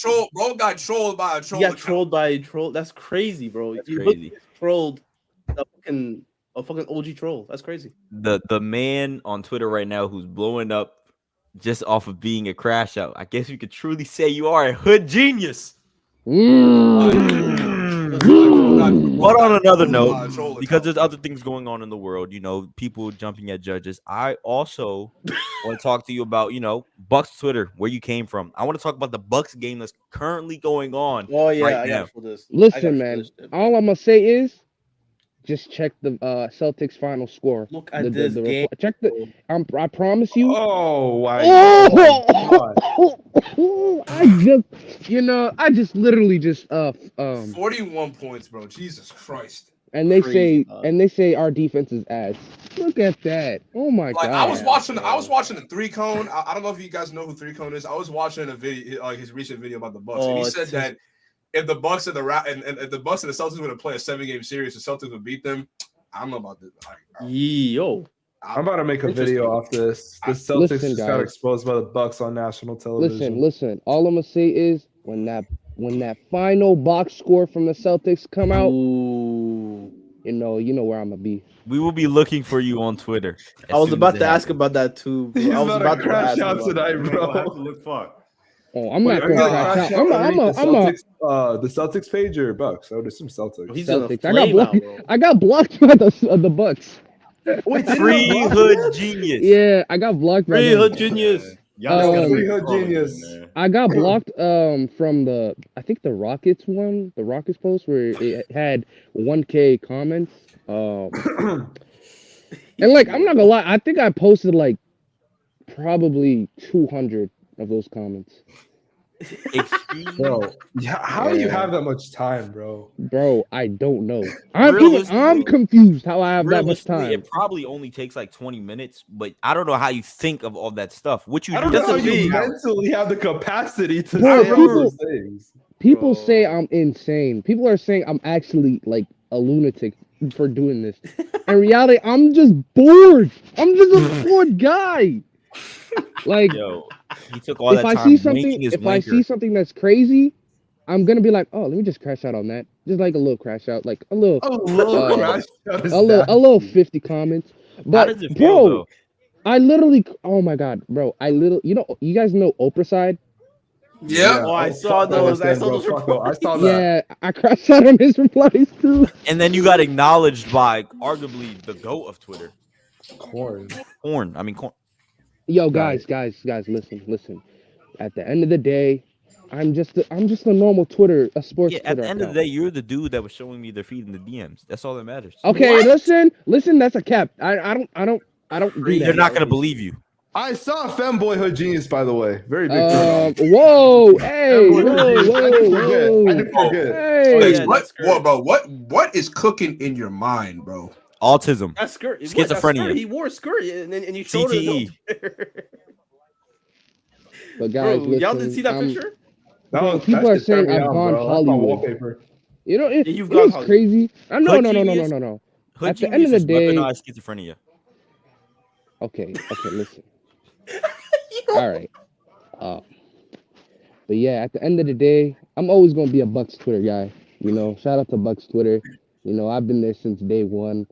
trolled by a troll. He got trolled by a troll. That's crazy, bro. That's he crazy. Trolled a fucking OG troll. That's crazy. The man on Twitter right now who's blowing up just off of being a crash out. I guess you could truly say you are a hood genius. But on another note, because there's other things going on in the world, you know, people jumping at judges, I also want to talk to you about, you know, Bucks Twitter, where you came from. I want to talk about the Bucks game that's currently going on. Oh yeah, right I now. got for this. Listen, man. All I'm gonna say is, just check the Celtics final score. Look at this game. Check the. I promise you. Oh, my God. I just literally 41 points, bro. Jesus Christ. And they say our defense is ass. Look at that. Oh my god. I was watching the 3-cone. I don't know if you guys know who 3-cone is. I was watching a video, like his recent video about the Bucks, and he said that if the Bucks and if the Bucks and the Celtics were to play a 7-game series, the Celtics would beat them. I don't know about this. Yo. I'm about to make a video off this. The Celtics just got exposed by the Bucks on national television. Listen. All I'm gonna say is when that final box score from the Celtics come out, you know where I'm gonna be. We will be looking for you on Twitter. I was about to ask about that too, bro. He's I was about to crash ask out tonight, bro. Have to look fuck. Oh, I'm not going to crash out. The Celtics page or Bucks? I would assume Celtics. He's Celtics. I got blocked by the Bucks. Wait, Free Hood Genius. Yeah, I got blocked by Free Hood Genius. Free Hood Genius. I got blocked from the Rockets one, the Rockets post where it had 1K comments. And like I'm not gonna lie, I think I posted like probably 200 of those comments. Bro, how do you have that much time, bro? Bro, I don't know. I'm confused how I have that much time. It probably only takes like 20 minutes, but I don't know how you think of all that stuff. What you I don't do know how you mentally have the capacity to say all those things. People say I'm insane. People are saying I'm actually like a lunatic for doing this. In reality, I'm just bored. I'm just a bored guy. Like, yo, he took all that time. If I see something that's crazy, I'm gonna be like, oh, let me just crash out on that. Just like a little crash out, like a little crash out. A little 50 comments. But how does it feel, though? I literally, oh my god, bro, you guys know Oprah side? Yeah. Oh, I saw those. I saw that. Yeah, I crashed out on his replies too. And then you got acknowledged by arguably the GOAT of Twitter. Corn. Yo, guys, listen. At the end of the day, I'm just a normal Twitter, a sports. Yeah, at the end of the day, you're the dude that was showing me their feed in the DMs. That's all that matters. Okay, listen. That's a cap. I don't. I don't do They're that. not gonna believe you. I saw Femboy Hood Genius, by the way. Very big fan. Whoa, hey, Femboy whoa, Hood Genius. I didn't forget. whoa, I didn't forget. Hey, yeah, what, bro? What is cooking in your mind, bro? Autism. That's skirt. Schizophrenia. He wore a skirt and you showed CTE. it. But guys, Bro, y'all listen, didn't see that picture? Bro, people are saying I've gone Hollywood. You know, Yeah, you've gone it's Hollywood. crazy. No. Hood At the Genius end of the is day, weaponized schizophrenia. okay, listen. All right. But yeah, at the end of the day, I'm always gonna be a Bucks Twitter guy. You know, shout out to Bucks Twitter. You know, I've been there since day one.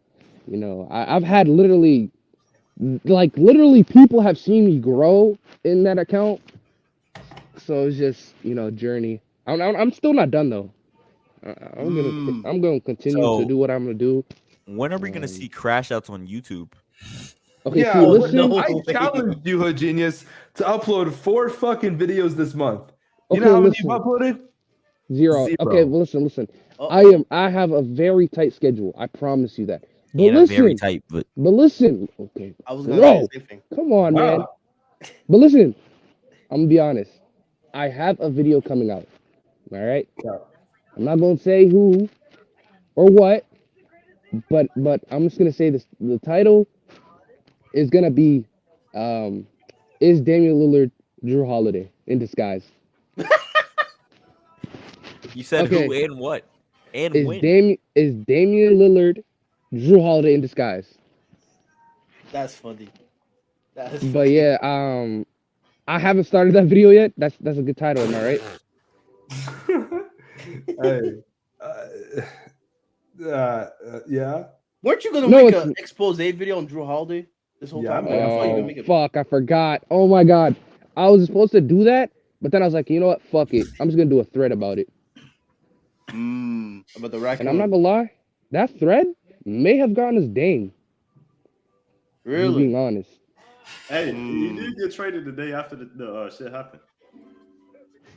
You know, I've had literally people have seen me grow in that account. So it's just, you know, journey. I'm still not done though. I'm gonna continue to do what I'm gonna do. When are we gonna see crash outs on YouTube? Okay, Yeah, see, listen. I challenged you, Hood Genius, to upload 4 fucking videos this month. You Okay, know how many listen. you've uploaded? Zero. 0. Okay, well, listen. I have a very tight schedule. I promise you that. But Ain't a listen, very tight, but listen. Okay, I was gonna say the same thing. come on, man. Wow. But listen, I'm gonna be honest. I have a video coming out. All right. Yeah. I'm not gonna say who or what, but I'm just gonna say this. The title is gonna be, "Is Damian Lillard Drew Holiday in disguise?" you said Okay. who and what and Is when. Damian Lillard Drew Holiday in disguise? That's funny. But yeah, I haven't started that video yet. That's a good title, am I right? Hey. Yeah. Weren't you gonna No, make it's- an expose video on Drew Holiday this whole Yeah, time? I'm Like, I thought you were Oh, gonna make it. fuck, I forgot. Oh my god. I was supposed to do that, but then I was like, you know what? Fuck it. I'm just gonna do a thread about it. About the raccoon. And I'm not gonna lie, that thread may have gotten us Dame. Really? Being honest. Hey, you did get traded the day after the shit happened.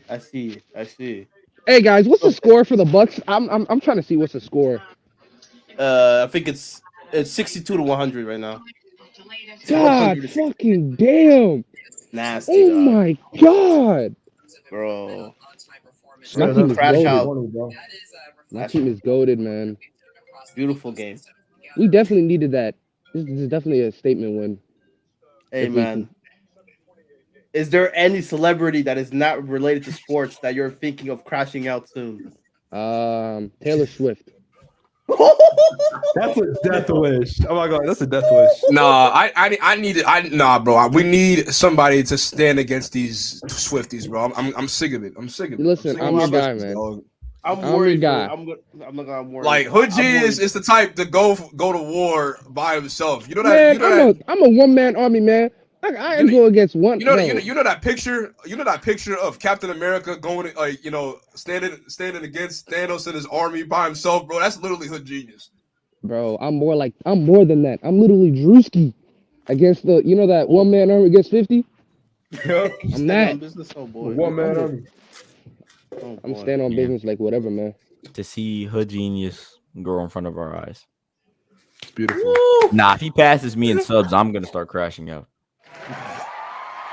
I see. Hey guys, what's the score for the Bucks? I'm trying to see what's the score. I think it's 62 to 100 right now. God 100. fucking damn. Nasty. Oh dog. my god. Bro. My Yeah, team is crash goated. out. My team is goated, man. Beautiful game. We definitely needed that. This is definitely a statement win. Hey, If we man. Is there any celebrity that is not related to sports that you're thinking of crashing out soon? Taylor Swift. That's a death wish. Oh my god, that's a death wish. Nah, I need it. Nah, bro. We need somebody to stand against these Swifties, bro. I'm sick of it. I'm sick of it. Listen, sick of I'm your these guy, Swifties, man. dog. I'm I'm worried. your guy. I'm not gonna worry. Like Hood G I'm is the type to go to war by himself. You know that. Man, You know that. I'm a one-man army, man. I ain't go against one. You know, no. you know that picture. You know that picture of Captain America going standing against Thanos and his army by himself, bro. That's literally Hood genius. Bro, I'm more than that. I'm literally Drewski against that one-man army against 50. Yep. I'm that. Business, oh boy. One man army. Oh, I'm boy. standing on Yeah. business like whatever, man. To see Hood Genius grow in front of our eyes. It's beautiful. Nah, if he passes me in subs, I'm gonna start crashing out.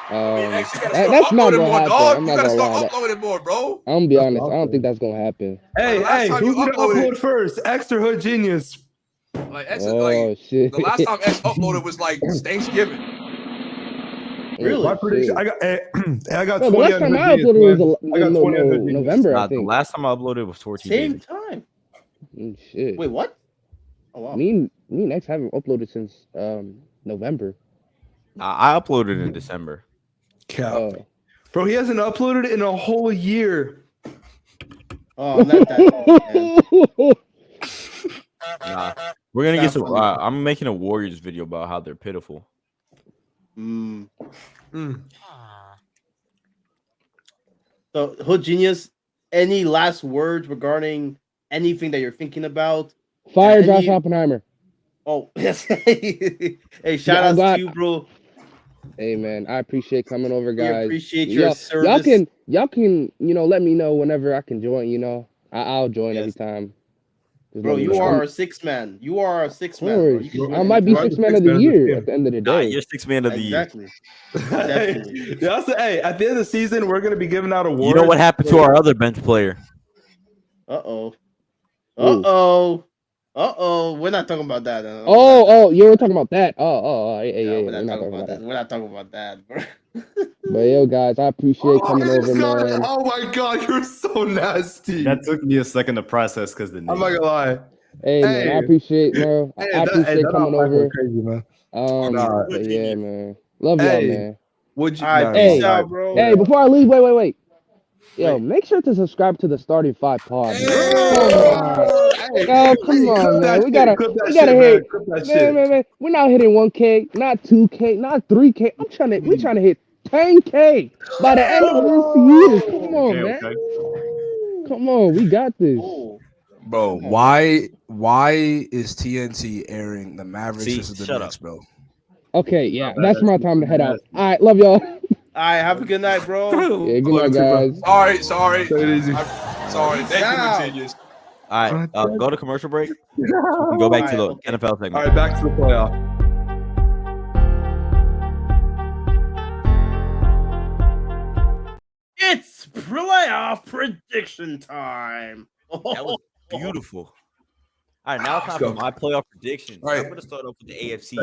That's not gonna happen. I'm You not gotta gonna start lie. uploading more, bro. I'm gonna be That's honest. I don't awesome. think that's gonna happen. Hey, last hey, time who's you gonna uploaded- upload first? X or Hood Genius? Like, X, Oh like shit! the last time X uploaded was like Thanksgiving. Really? My prediction. I got. I got No, 20 the last on time Hood I Genius, uploaded man. was I got 20 on Hood Genius. November, I The think. last time I uploaded was 14 Same days. time. Shit. Wait, what? Oh wow. Me and X haven't uploaded since November. I uploaded in December. Cap. Bro, he hasn't uploaded in a whole year. Oh, not that. Nah, we're gonna get Not some. funny. I'm making a Warriors video about how they're pitiful. So, Hood Genius, any last words regarding anything that you're thinking about? Fire Any- Josh Oppenheimer. Oh, yes. Hey, shout I'm out glad- to you, bro. Hey man, I appreciate coming over, We guys. appreciate your Y'all service. can let me know whenever I can join. I'll join every Yes. time. Bro, you are a 6-man. You are a 6-man. No Bro. worries. You can do I might be anything. 6 man of the year at the end of the Nah, day. you're 6-man of the year. Exactly. Definitely. Yeah, hey, at the end of the season, we're gonna be giving out awards. You know what happened to our other bench player? Uh-oh. Uh-oh. Uh-oh. We're not talking about that. Yeah, we're talking about that. Yeah. We're not talking about that. We're not talking about that, bro. But yo, guys, I appreciate coming over, man. Oh my god, you're so nasty. That took me a second to process because the name. I'm not gonna lie. Hey, man, I appreciate, bro. I appreciate coming over. Crazy, man. But yeah, man. Love y'all, man. Would you? All right, peace out, bro. Hey, before I leave, wait. Yo, make sure to subscribe to the Starting 5 pod. Come on, man. We gotta hit. Man. We're not hitting 1K, not 2K, not 3K. We trying to hit 10K by the end of this year. Come on, man. Come on, we got this. Bro, why is TNT airing the Mavericks versus the Knicks, bro? Okay, yeah, that's my time to head out. All right, love y'all. All right, have a good night, bro. Yeah, good night, guys. Sorry. Take it easy. Sorry. Thank you, Latavius. All right, go to commercial break. Go back to the NFL segment. All right, back to the playoff. It's playoff prediction time. That was beautiful. All right, now it's time for my playoff predictions. All right. I'm going to start off with the AFC.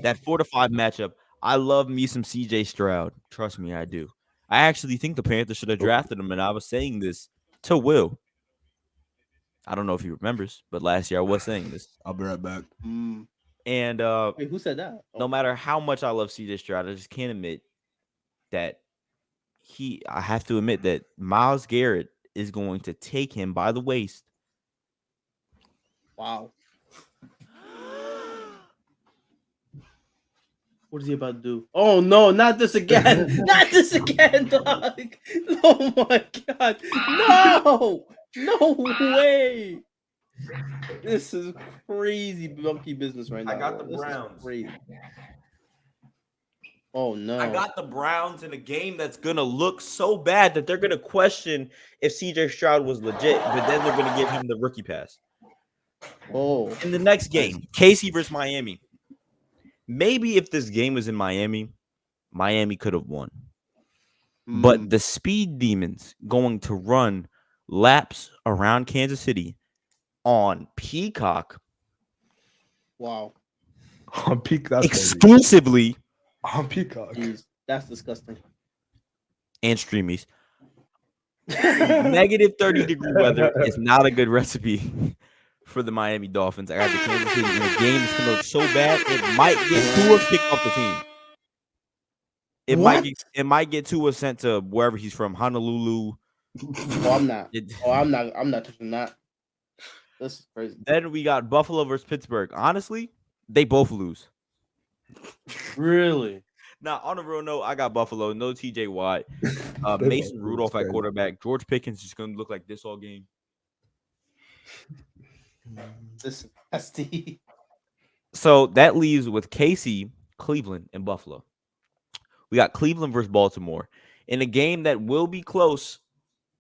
That 4-5 matchup. I love me some CJ Stroud. Trust me, I do. I actually think the Panthers should have drafted him, and I was saying this to Will. I don't know if he remembers, but last year I was saying this. I'll be right back. And Wait, who said that? no matter how much I love CJ Stroud, I just can't admit that I have to admit that Myles Garrett is going to take him by the waist. Wow. What is he about to do? Oh no, not this again. Not this again, dog. Oh my god. No! No way. This is crazy monkey business right now. I got the This is Browns. crazy. Oh no. I got the Browns in a game that's going to look so bad that they're going to question if CJ Stroud was legit, but then they're going to give him the rookie pass. Oh. In the next game, KC versus Miami. Maybe if this game was in Miami, Miami could have won. But the Speed Demons going to run laps around Kansas City on Peacock. Wow. On Peacock. Exclusively. On Peacock. Jeez, that's disgusting. And Streamies. Negative 30-degree weather is not a good recipe for the Miami Dolphins. I got the Kansas City in a game that's going to look so bad, it might get Tua kicked off the team. It might get Tua sent to wherever he's from, Honolulu. Oh, I'm not. I'm not touching that. This is crazy. Then we got Buffalo versus Pittsburgh. Honestly, they both lose. Really? Now, on a real note, I got Buffalo. No TJ Watt. Mason Rudolph at quarterback. George Pickens is going to look like this all game. This is nasty. So that leaves with KC, Cleveland, and Buffalo. We got Cleveland versus Baltimore. In a game that will be close,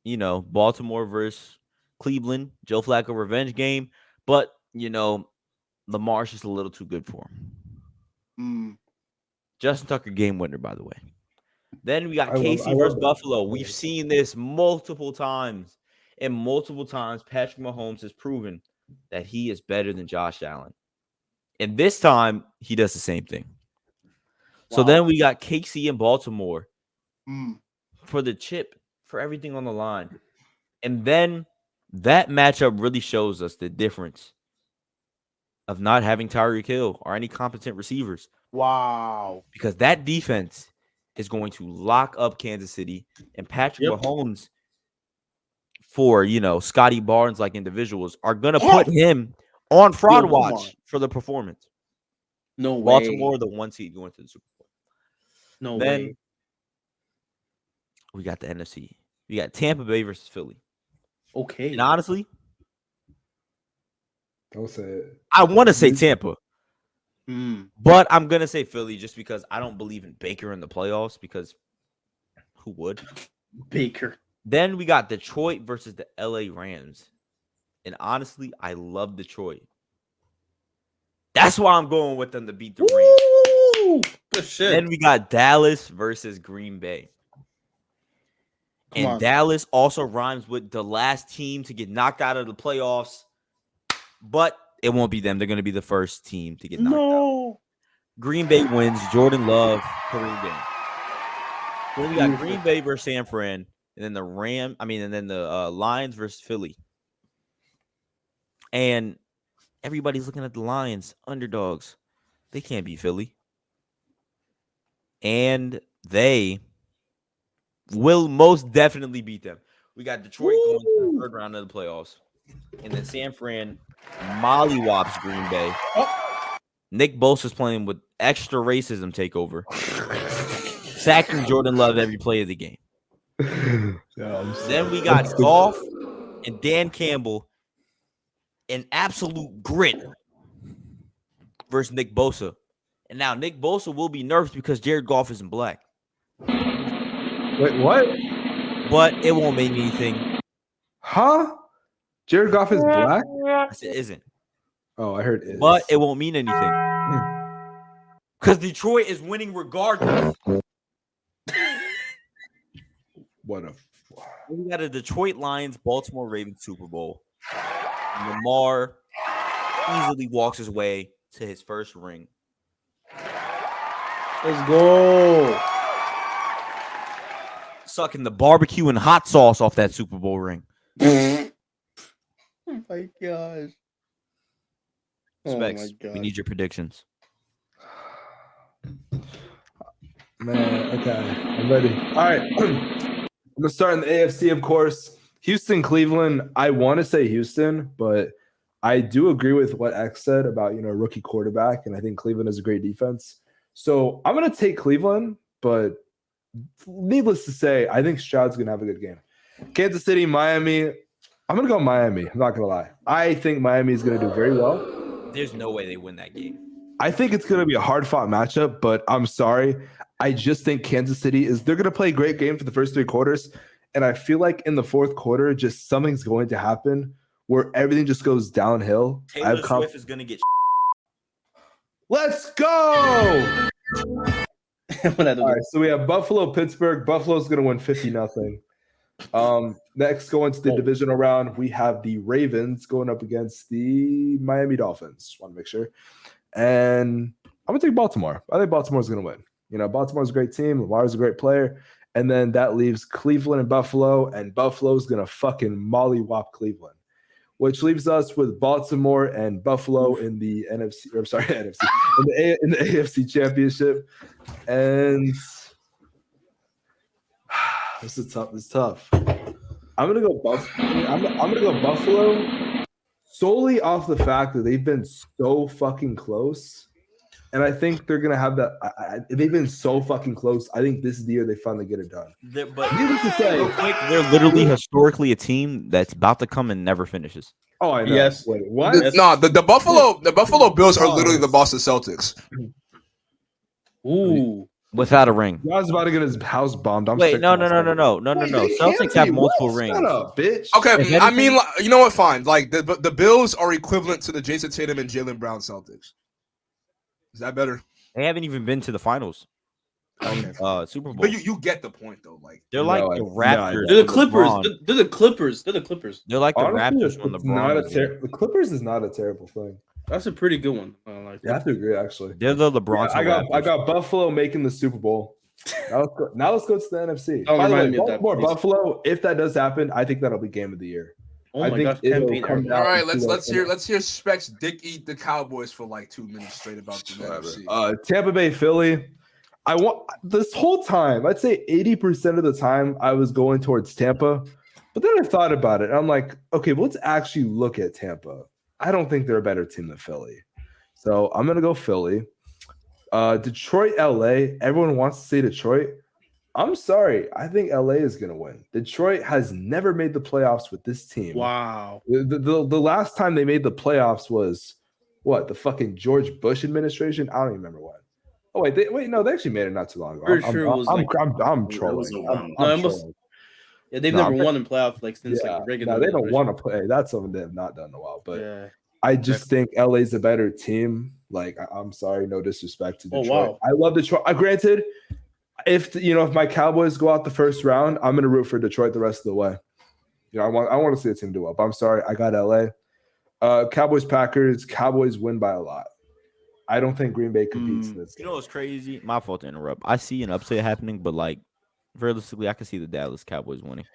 you know, Baltimore versus Cleveland, Joe Flacco revenge game. But, you know, Lamar's just a little too good for him. Justin Tucker game winner, by the way. Then we got KC versus Buffalo. We've seen this multiple times. And multiple times, Patrick Mahomes has proven that he is better than Josh Allen. And this time, he does the same thing. Wow. So then we got KC in Baltimore for the chip, for everything on the line. And then that matchup really shows us the difference of not having Tyreek Hill or any competent receivers. Wow. Because that defense is going to lock up Kansas City, and Patrick Mahomes, for, you know, Scotty Barnes like individuals, are going to put him on fraud watch for the performance. No way. Baltimore, the 1 seed going to the Super Bowl. No then, way. We got the NFC. We got Tampa Bay versus Philly. Okay. And honestly, don't say it. I want to say Tampa. But I'm going to say Philly just because I don't believe in Baker in the playoffs, because who would? Baker. Then we got Detroit versus the LA Rams. And honestly, I love Detroit. That's why I'm going with them to beat the Rams. Woo! Good shit. Then we got Dallas versus Green Bay. Come on. Dallas also rhymes with the last team to get knocked out of the playoffs. But it won't be them. They're going to be the first team to get knocked out. Green Bay wins. Jordan Love, Kareem Bay. Then we got Green Bay versus San Fran. And then the Lions versus Philly. And everybody's looking at the Lions, underdogs. They can't beat Philly. And they will most definitely beat them. We got Detroit going to the third round of the playoffs. And then San Fran mollywops Green Bay. Nick Bosa's playing with extra racism takeover. Sacking Jordan Love every play of the game. Then we got Goff and Dan Campbell in absolute grit versus Nick Bosa. And now Nick Bosa will be nerfed because Jared Goff isn't black. Wait, what? But it won't mean anything. Huh? Jared Goff is black? I said isn't. Oh, I heard is. But it won't mean anything. Because Detroit is winning regardless. What a... We got a Detroit Lions, Baltimore Ravens Super Bowl. Lamar easily walks his way to his first ring. Let's go. Sucking the barbecue and hot sauce off that Super Bowl ring. Oh my gosh. Specs, my God. we need your predictions. Man, okay. I'm ready. All right. I'm going to start in the AFC, of course. Houston, Cleveland. I want to say Houston, but I do agree with what X said about, rookie quarterback, and I think Cleveland is a great defense. So I'm going to take Cleveland, but needless to say, I think Stroud's going to have a good game. Kansas City, Miami. I'm going to go Miami. I'm not going to lie. I think Miami is going to do very well. There's no way they win that game. I think it's going to be a hard-fought matchup, but I'm sorry. I just think Kansas City they're going to play a great game for the first three quarters, and I feel like in the fourth quarter, just something's going to happen where everything just goes downhill. Taylor Swift is going to get Let's go! All right, so we have Buffalo, Pittsburgh. Buffalo's going to win 50-0. Next, going to the divisional round, we have the Ravens going up against the Miami Dolphins. Want to make sure. And I'm going to take Baltimore. I think Baltimore's going to win. Baltimore's a great team. Lamar's a great player. And then that leaves Cleveland and Buffalo, and Buffalo's going to fucking mollywop Cleveland, which leaves us with Baltimore and Buffalo in the NFC, or sorry, NFC, in the AFC Championship. And this is tough. It's tough. I'm gonna go Buffalo. I'm gonna go Buffalo solely off the fact that they've been so fucking close, and I think they're gonna have that. They've been so fucking close. I think this is the year they finally get it done. But needless to say, they're literally historically a team that's about to come and never finishes. Oh, I know. Yes. Wait, what? The Buffalo Bills are literally the Boston Celtics. Ooh. Without a ring. I was about to get his house bombed. No. Celtics have multiple rings. Shut up, bitch. Okay, I mean, you know what? Fine. Like the Bills are equivalent to the Jason Tatum and Jaylen Brown Celtics. Is that better? They haven't even been to the finals. Okay. Super Bowl. But you get the point though. Like they're like the Raptors. They're the Clippers. LeBron. They're the Clippers. They're the Clippers. They're like the Honestly, Raptors when LeBron. the Clippers is not a terrible thing. That's a pretty good one. I like I have to agree, actually. They're the LeBron. I got Buffalo making the Super Bowl. Now let's go to the NFC. Oh, By the way, remind me of that, Baltimore, please. Buffalo. If that does happen, I think that'll be game of the year. Oh I my think gosh, it'll campaign come era. down all right, to let's hear Specs dick eat the Cowboys for like 2 minutes straight about the NFC. Tampa Bay, Philly. I want this whole time. I'd say 80% of the time I was going towards Tampa, but then I thought about it. And I'm like, okay, well, let's actually look at Tampa. I don't think they're a better team than Philly, so I'm gonna go Philly. Detroit, LA. Everyone wants to say Detroit. I'm sorry. I think LA is going to win. Detroit has never made the playoffs with this team. Wow. The last time they made the playoffs was what? The fucking George Bush administration? I don't even remember when. Oh, wait. No, they actually made it not too long ago. I'm trolling. I'm trolling. Yeah, they've never won in playoff like since like regular. No, they don't want to play. That's something they have not done in a while. But yeah. I just think LA's a better team. Like, I'm sorry, no disrespect to Detroit. Oh, wow. I love Detroit. Granted, if my Cowboys go out the first round, I'm gonna root for Detroit the rest of the way. I want to see the team do well. But I'm sorry, I got LA. Cowboys, Packers. Cowboys win by a lot. I don't think Green Bay competes in this game. You know what's crazy? My fault to interrupt. I see an upset happening, but like realistically, I can see the Dallas Cowboys winning.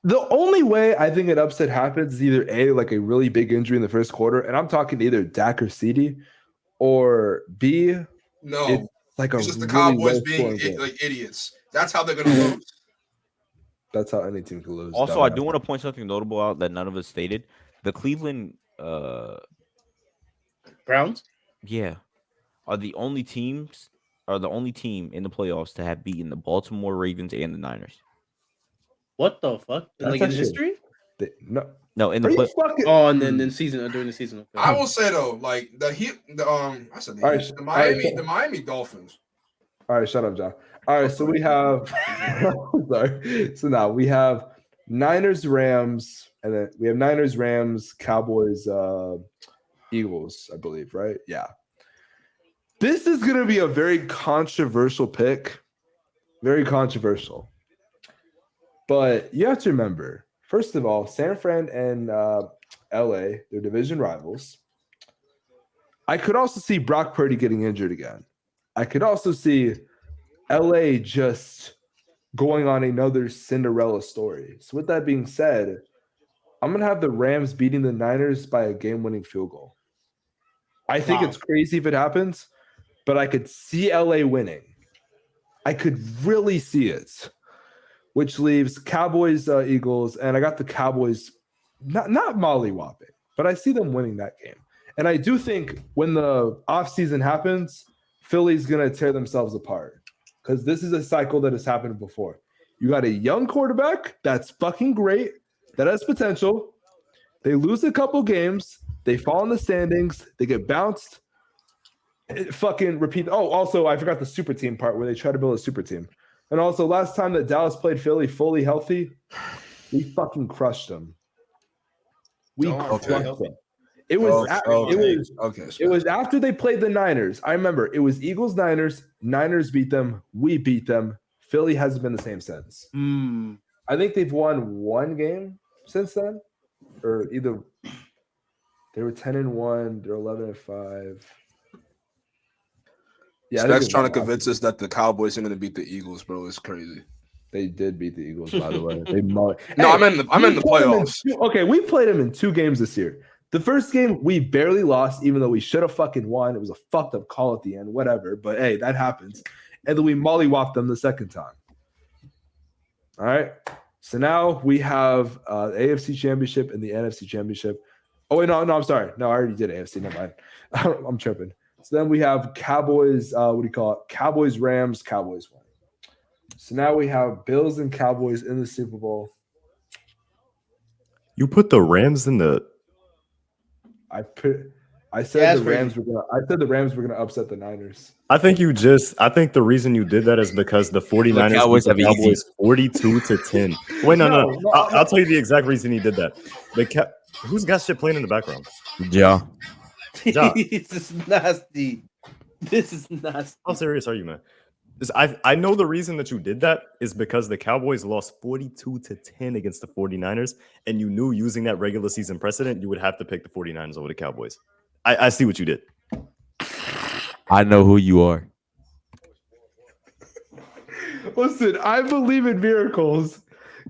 The only way I think an upset happens is either A, like a really big injury in the first quarter, and I'm talking either Dak or CD, or B, no, it's just the really Cowboys being like idiots. That's how they're gonna lose. That's how any team can lose. Also, I do want to point something notable out that none of us stated. The Cleveland Browns, are the only team in the playoffs to have beaten the Baltimore Ravens and the Niners. What the fuck? Like in history? No, in the playoffs. Oh, and then season during the season. Okay. I will say though, like the Miami Dolphins. All right, shut up, John. All right, so we have sorry. So now we have Niners, Rams, and then we have Niners, Rams, Cowboys, Eagles, I believe, right? Yeah. This is going to be a very controversial pick. Very controversial. But you have to remember, first of all, San Fran and LA, they're division rivals. I could also see Brock Purdy getting injured again. I could also see LA just going on another Cinderella story. So with that being said, I'm going to have the Rams beating the Niners by a game-winning field goal. I think it's crazy if it happens, but I could see LA winning. I could really see it, which leaves Cowboys, Eagles, and I got the Cowboys not mollywopping, but I see them winning that game. And I do think when the offseason happens, Philly's going to tear themselves apart because this is a cycle that has happened before. You got a young quarterback that's fucking great, that has potential. They lose a couple games. They fall in the standings. They get bounced. Fucking repeat. Oh, also, I forgot the super team part where they try to build a super team. And also, last time that Dallas played Philly fully healthy, we fucking crushed them. We crushed them. It was it was after they played the Niners. I remember it was Eagles Niners. Niners beat them. We beat them. Philly hasn't been the same since. I think they've won one game since then, or either they were 10-1. They're 11-5. Yeah, Spex trying to convince us that the Cowboys are going to beat the Eagles, bro. It's crazy. They did beat the Eagles, by the way. I'm in the playoffs. Okay, we played them in 2 games this year. The first game, we barely lost, even though we should have fucking won. It was a fucked up call at the end, whatever. But hey, that happens. And then we mollywopped them the second time. All right. So now we have the AFC Championship and the NFC Championship. Oh, wait, no, I'm sorry. No, I already did AFC. Never mind. I'm tripping. So then we have Cowboys, Cowboys, Rams, Cowboys win. So now we have Bills and Cowboys in the Super Bowl. You put the Rams in the... I said the Rams were gonna upset the Niners. I think the reason you did that is because the 49ers Cowboys beat the Cowboys 42-10. Wait, no. I'll tell you the exact reason he did that. Who's got shit playing in the background? Ja. This is nasty. How serious are you, man? I know the reason that you did that is because the Cowboys lost 42-10 against the 49ers, and you knew using that regular season precedent, you would have to pick the 49ers over the Cowboys. I see what you did. I know who you are. Listen, I believe in miracles.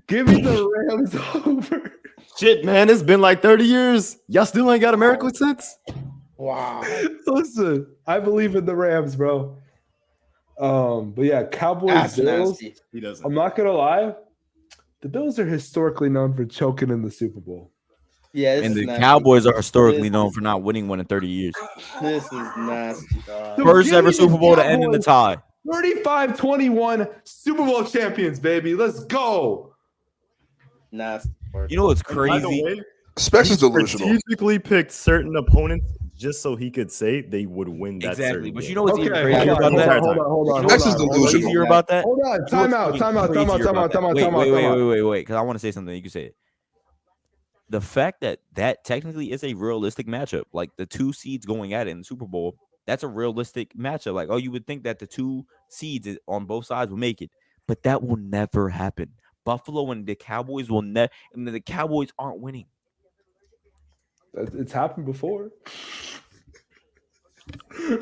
Give me the Rams over. Shit, man, it's been like 30 years. Y'all still ain't got a miracle since? Wow. Listen, I believe in the Rams, bro. But yeah, Cowboys, Bills. He doesn't. I'm not gonna lie. The Bills are historically known for choking in the Super Bowl. Yeah, and the Cowboys are historically known for not winning one in 30 years. This is nasty, dog. First ever Super Bowl to end in the tie. 35-21 Super Bowl champions, baby. Let's go. Nasty. You know what's crazy? Spex is delusional. Strategically picked certain opponents just so he could say they would win that Exactly. certain But game. you know what's Okay, even crazier hold about on, that? hold on. X is What's delusional. crazier about that? Hold on, time out. Wait, because I want to say something. You can say it. The fact that technically is a realistic matchup, like the 2 seeds going at it in the Super Bowl, that's a realistic matchup. Like, you would think that the 2 seeds on both sides will make it, but that will never happen. Buffalo and the Cowboys will never, and the Cowboys aren't winning. It's happened before.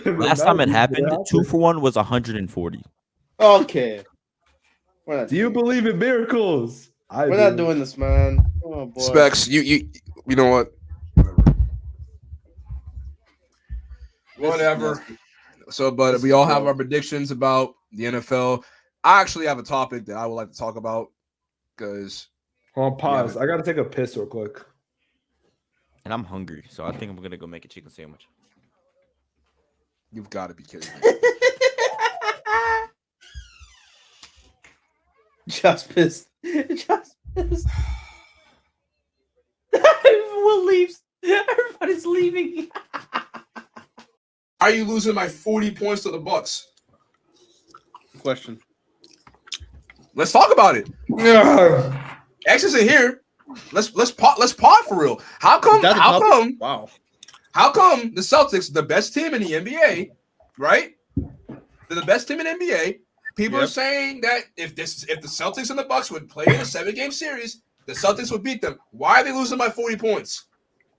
Last time it happened, 2-for-1 was 140. Okay. Do you believe in miracles? We're not doing this, man. Oh boy. Specs, you know what? Whatever. So, but we all have our predictions about the NFL. I actually have a topic that I would like to talk about because. Hold on, pause. I gotta take a piss real quick. And I'm hungry, so I think I'm gonna go make a chicken sandwich. You've got to be kidding me. Just pissed. Just pissed. Will leaves. Everybody's leaving. Are you losing by 40 points to the Bucks? Question. Let's talk about it. X isn't here. Let's pod for real. How come? Wow. How come the Celtics, the best team in the NBA, right? They're the best team in the NBA. People are saying that if the Celtics and the Bucks would play in a 7-game series, the Celtics would beat them. Why are they losing by 40 points?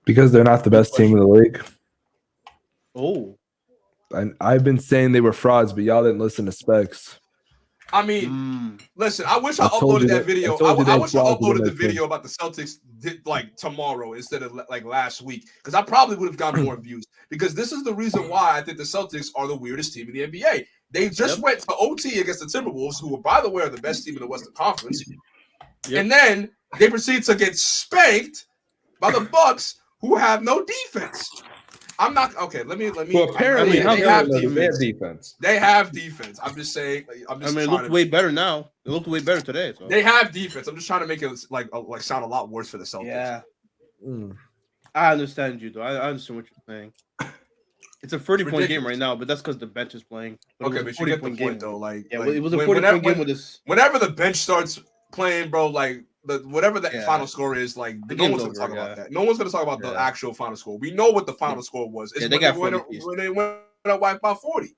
Because they're not the best team in the league. Oh. And I've been saying they were frauds, but y'all didn't listen to Specs. I mean, listen, I wish I uploaded that video. I wish I uploaded the video about the Celtics like tomorrow instead of like last week, because I probably would have gotten more views. Because this is the reason why I think the Celtics are the weirdest team in the NBA. They just went to OT against the Timberwolves, who, by the way, are the best team in the Western Conference. And then they proceed to get spanked by the Bucks, who have no defense. I'm not okay. Let me. Well, apparently, they have defense. They have defense. I'm just saying. It looked way better now. It looked way better today. So. They have defense. I'm just trying to make it like sound a lot worse for the Celtics. Yeah. I understand you, though. I understand what you're saying. It's a 30-point game right now, but that's because the bench is playing. But okay, but you get the point, though. Like, it was a 40-point game with this. Whenever the bench starts playing, bro, like whatever the final score is, like no one's gonna talk about that. No one's gonna talk about the actual final score. We know what the final score was. It's they got when they went up by 40.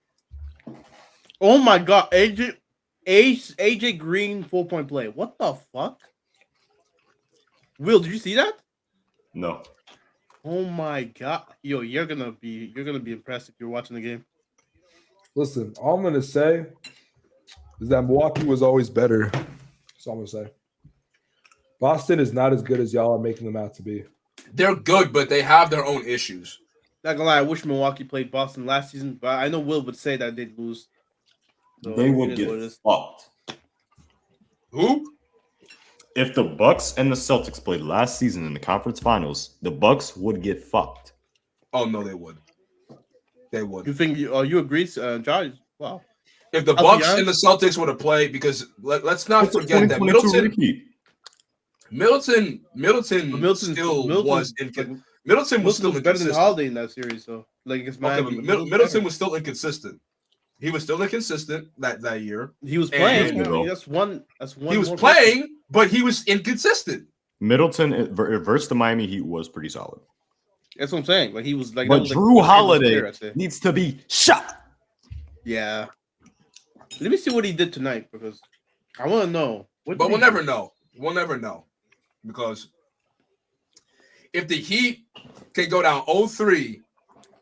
Oh my God, AJ Green 4-point play. What the fuck? Will, did you see that? No. Oh my God, yo, you're gonna be impressed if you're watching the game. Listen, all I'm gonna say is that Milwaukee was always better. That's all I'm gonna say. Boston is not as good as y'all are making them out to be. They're good, but they have their own issues. Not gonna lie, I wish Milwaukee played Boston last season, but I know Will would say that they'd lose. So they would get fucked. Who? If the Bucks and the Celtics played last season in the conference finals, the Bucks would get fucked. Oh no, they would. They would. You think you agree, Josh? Wow. If the Bucks and the Celtics would have played, because let's not forget that Middleton was still better than Holiday in that series, so like it's Middleton was still inconsistent. He was still inconsistent that year. He was playing. That's one. He was playing, but he was inconsistent. Middleton versus the Miami Heat was pretty solid. That's what I'm saying. Like he was like. But Drew Holiday needs to be shot. Yeah. Let me see what he did tonight because I want to know. But we'll never know. We'll never know because if the Heat can go down 0-3,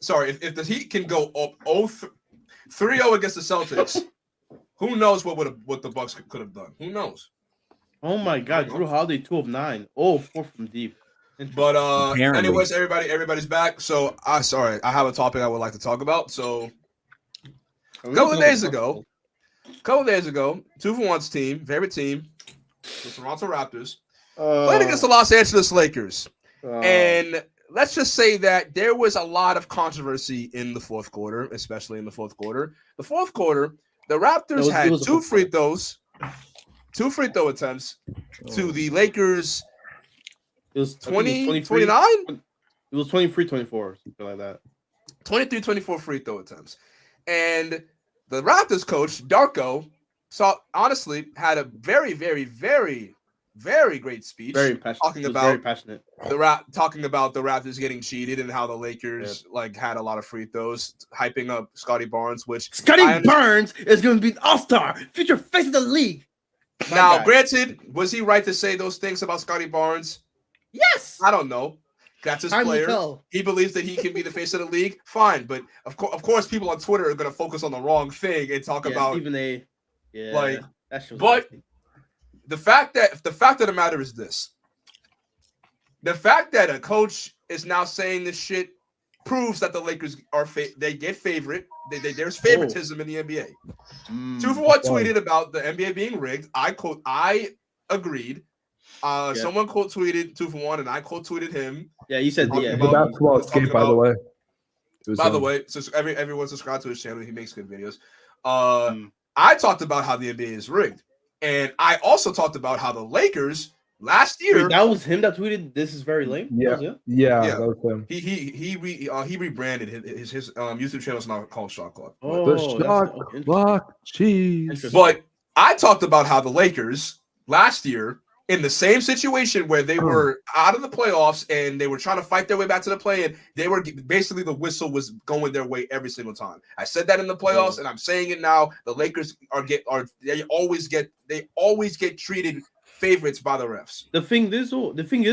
sorry, if the Heat can go up 3-0 against the Celtics, who knows what the Bucks could have done? Who knows? Oh my God, Drew Holiday 2 of 9. Oh, 4 from deep. But anyways, everybody's back. So I have a topic I would like to talk about. So a couple of days ago, Tooforwon's team, favorite team, the Toronto Raptors, played against the Los Angeles Lakers. And let's just say that there was a lot of controversy in the fourth quarter, especially in the fourth quarter. The fourth quarter, the Raptors had two free throw attempts to the Lakers. It was 29? It was 23-24, something like that. 23, 24 free throw attempts. And the Raptors coach, Darko, honestly had a very, very, very, very great speech. Very passionate. Very passionate. Talking about the Raptors getting cheated and how the Lakers had a lot of free throws, hyping up Scotty Barnes, which Scotty Barnes is going to be an all-star, future face of the league. Now, granted, was he right to say those things about Scotty Barnes? Yes. I don't know. That's his player. He believes that he can be the face of the league. Fine, but of course, people on Twitter are going to focus on the wrong thing and talk about Stephen A. Yeah, but the fact of the matter is this: the fact that a coach is now saying this shit proves that the Lakers are they get favorite. There's favoritism in the NBA. Tooforwon tweeted about the NBA being rigged. I agreed. Someone quote tweeted Tooforwon, and I quote tweeted him. Yeah, you said basketball escape, by the way. By the way, so everyone subscribe to his channel. He makes good videos. I talked about how the NBA is rigged, and I also talked about how the Lakers last year. Wait, that was him that tweeted. This is very lame. Yeah, that was him. He rebranded his YouTube channel is now called Shot Clock. The Shot Clock cheese. But I talked about how the Lakers last year, in the same situation where they were out of the playoffs and they were trying to fight their way back to the play-in, they were basically the whistle was going their way every single time. I said that in the playoffs, and I'm saying it now. The Lakers they always get treated favorites by the refs. The thing is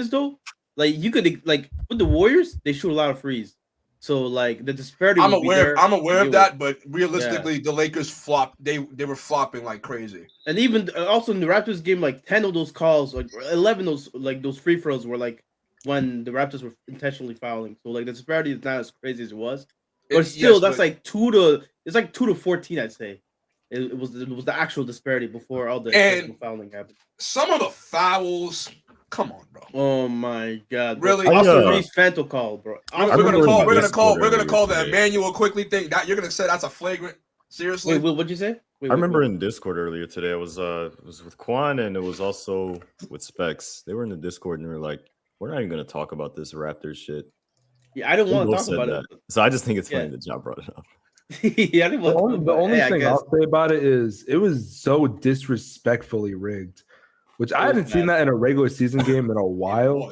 though, like you could with the Warriors, they shoot a lot of frees. So like the disparity. I'm aware of that, but realistically, the Lakers flopped. They were flopping like crazy. And even also in the Raptors game, like 10 of those calls, like 11 of those free throws were like when the Raptors were intentionally fouling. So like the disparity is not as crazy as it was, but still, that's like 2 to 14. I'd say it was the actual disparity before all the fouling happened. Some of the fouls. Come on, bro. Oh my God. Really? Also, Reese Fanto call, bro. We're gonna call the Emmanuel quickly thing. That you're gonna say that's a flagrant. Seriously? Wait, what'd you say? I remember in Discord earlier today. It was with Quan and it was also with Specs. They were in the Discord and they were like, "We're not even gonna talk about this Raptors shit." Yeah, I didn't want to talk about it. So I just think it's funny that John brought it up. Yeah, I didn't want the only thing I'll say about it is it was so disrespectfully rigged. Which I haven't seen that in a regular season game in a while.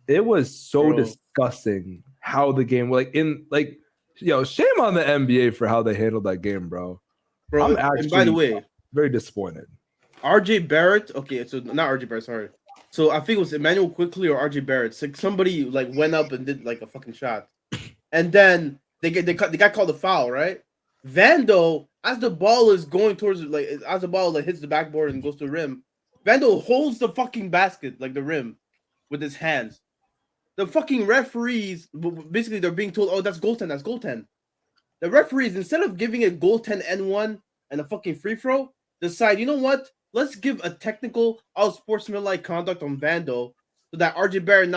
It was so disgusting how the game, shame on the NBA for how they handled that game, bro. I'm actually, and by the way, very disappointed. RJ Barrett, okay, so not RJ Barrett, sorry. So I think it was Emmanuel Quickly or RJ Barrett. So somebody went up and did a fucking shot, and then the guy called a foul, right? Vando, as the ball is going towards as the ball hits the backboard and goes to the rim. Vando holds the fucking basket, the rim, with his hands. The fucking referees, basically, they're being told, "Oh, that's goaltend." The referees, instead of giving a goaltend N1 and a fucking free throw, decide, you know what? Let's give a technical, unsportsmanlike conduct on Vando, so that RJ Barrett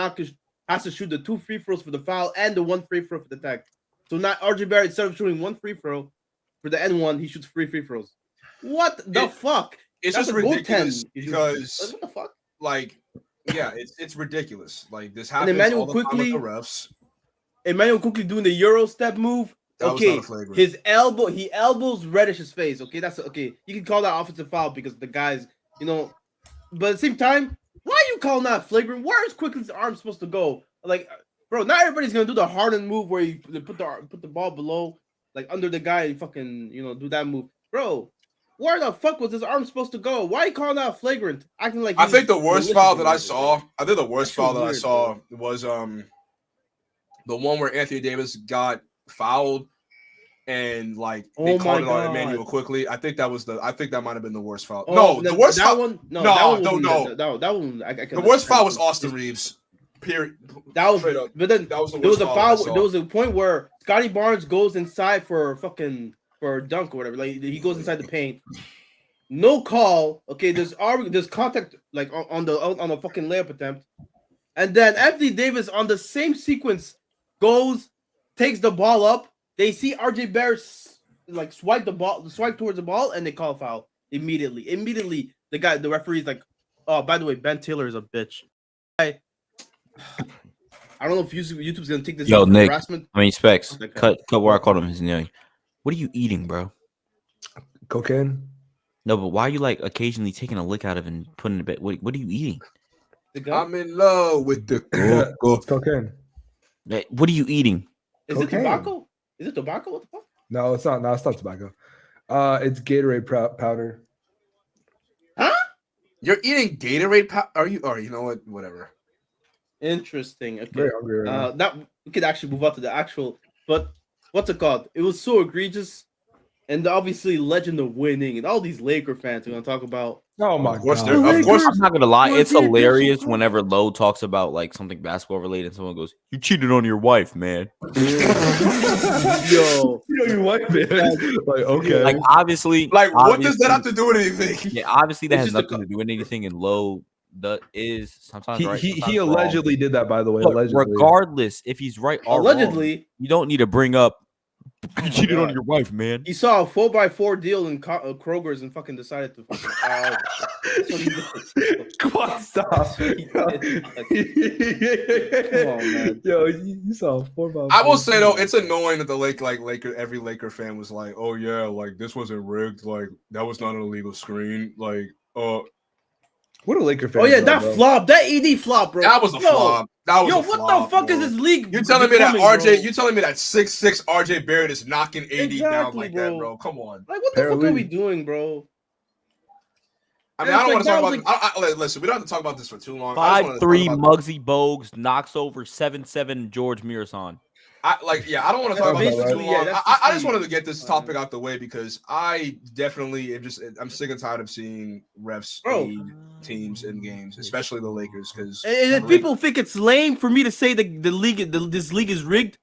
has to shoot the 2 free throws for the foul and the 1 free throw for the tech. So not RJ Barrett, instead of shooting 1 free throw for the N1, he shoots 3 free throws. What the fuck? It's just ridiculous because, what the fuck? It's ridiculous. Like this happens all the time with the refs. Emmanuel Quickly doing the Euro step move. Okay, his elbow, he elbows Reddish's face. Okay, that's okay. You can call that offensive foul because the guys, but at the same time, why are you calling that flagrant? Where is Quickly's arm supposed to go? Bro, not everybody's gonna do the Harden move where you put the ball below, under the guy and fucking do that move, bro. Where the fuck was his arm supposed to go? Why are you calling that flagrant? Acting like I think the worst foul that I saw. I think the worst foul that I saw was the one where Anthony Davis got fouled and they called it on Emmanuel Quickly. I think that might have been the worst foul. The worst foul. The worst foul was Austin Reeves. Period. That was straight up. But then that was the there was worst a foul. There was a point where Scotty Barnes goes inside for a dunk or whatever. He goes inside the paint. No call. Okay, there's contact on the fucking layup attempt, and then Anthony Davis on the same sequence takes the ball up. They see RJ Barrett swipe towards the ball, and they call a foul immediately. Immediately, the referee's like, "Oh, by the way, Ben Taylor is a bitch." I I don't know if YouTube's gonna take this Yo, for Nick. harassment. I mean, Specs. Okay. Cut where I called him his name. What are you eating, bro? Cocaine. No, but why are you like occasionally taking a lick out of it and putting it back? What are you eating? I'm in love with the coco. It's cocaine. What are you eating? Is Cocaine. it tobacco? Is it tobacco? What the fuck? No, it's not. No, it's not tobacco. It's Gatorade powder. Huh? You're eating Gatorade powder? Are you? Or you know what? Whatever. Interesting. Okay. Very hungry right now. That we could actually move on to the actual. But what's it called? It was so egregious, and obviously legend of winning, and all these Laker fans are gonna talk about. Oh my course god! they're- of course- I'm not gonna lie, it's Well, yeah, hilarious that's- whenever Lowe talks about like something basketball related, and someone goes, "You cheated on your wife, man." Yo, You know your wife, man. Like okay. Like obviously, Like, what does that obviously- have to do with anything? Yeah, obviously that It's has just a nothing to do with anything. And Lowe is sometimes right. he sometimes wrong. allegedly did that, by the way. But Allegedly. regardless, if he's right or wrong, allegedly, you don't need to bring up. You cheated on God. your wife, man. he saw a 4x4 deal in Kroger's and fucking decided to fucking. That's what he did. Come on, stop. That's what he did. Come on, man. Yo, you saw 4x4. I will say though, it's annoying that every Laker fan was like, "Oh yeah, like this wasn't rigged. Like that was not an illegal screen. Like, what a Laker fan. Oh yeah, that flop, that ED flop, bro. that was a flop. That was Yo, a what flop, the fuck bro. is this league? You're telling me that becoming, RJ? bro? You're telling me that 6'6" RJ Barrett is knocking AD down Exactly, like bro. that, bro? Come on. Like, what the fuck are we doing, bro? I mean, And I don't want it's to talk like, about. Listen, we don't have to talk about this for too long. I just wanna talk 5'3" about- Muggsy Bogues knocks over 7'7" George Mirasan. I don't want to talk about this for too Basically, yeah, long. that's I just just wanted to get this Alright. topic out the way because I definitely I'm sick and tired of seeing refs Bro. aid teams in games, especially the Lakers. Because And if people think it's lame for me to say that this league is rigged,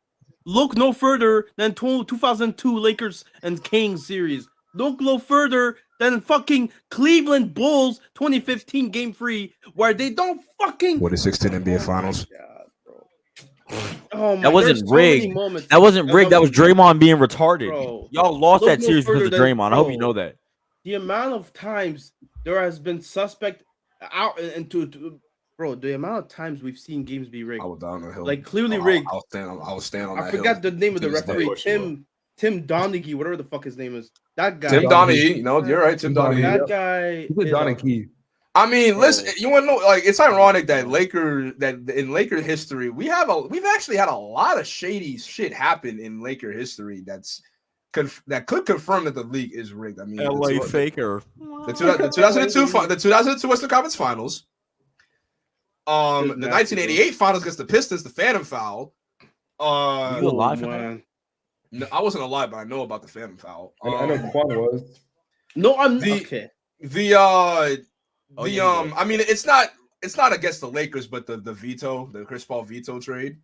look no further than 2002 Lakers and Kings series. Look no further than fucking Cleveland Bulls 2015 Game 3, where they don't fucking. what is 16 NBA Finals? God, bro. Oh my, That wasn't there's so many rigged. moments. That wasn't rigged. That was Draymond being retarded. Bro. Y'all lost Look that no series because further of than- Draymond. I hope you bro. know that. The amount of times there has been suspect out and to bro, the amount of times we've seen games be rigged. I was down the hill. Like clearly rigged. I'll stand on I that forgot hill. the name of the to this day. referee, Tim Donaghy, whatever the fuck his name is. That guy. Tim Donaghy. You know, you're right, Tim Donaghy. That guy. He's a is Don a- and Key. I mean, Bro. listen, you want to know? Like, it's ironic that in Laker history, we've actually had a lot of shady shit happen in Laker history that could confirm that the league is rigged. I mean, Faker. the 2002 Western Conference Finals, the 1988 Finals against the Pistons, the Phantom Foul. You alive for that? man. No, I wasn't alive, but I know about the Phantom Foul. I know Quan was. No, I'm The- okay. I mean, it's not against the Lakers, but the Chris Paul veto trade.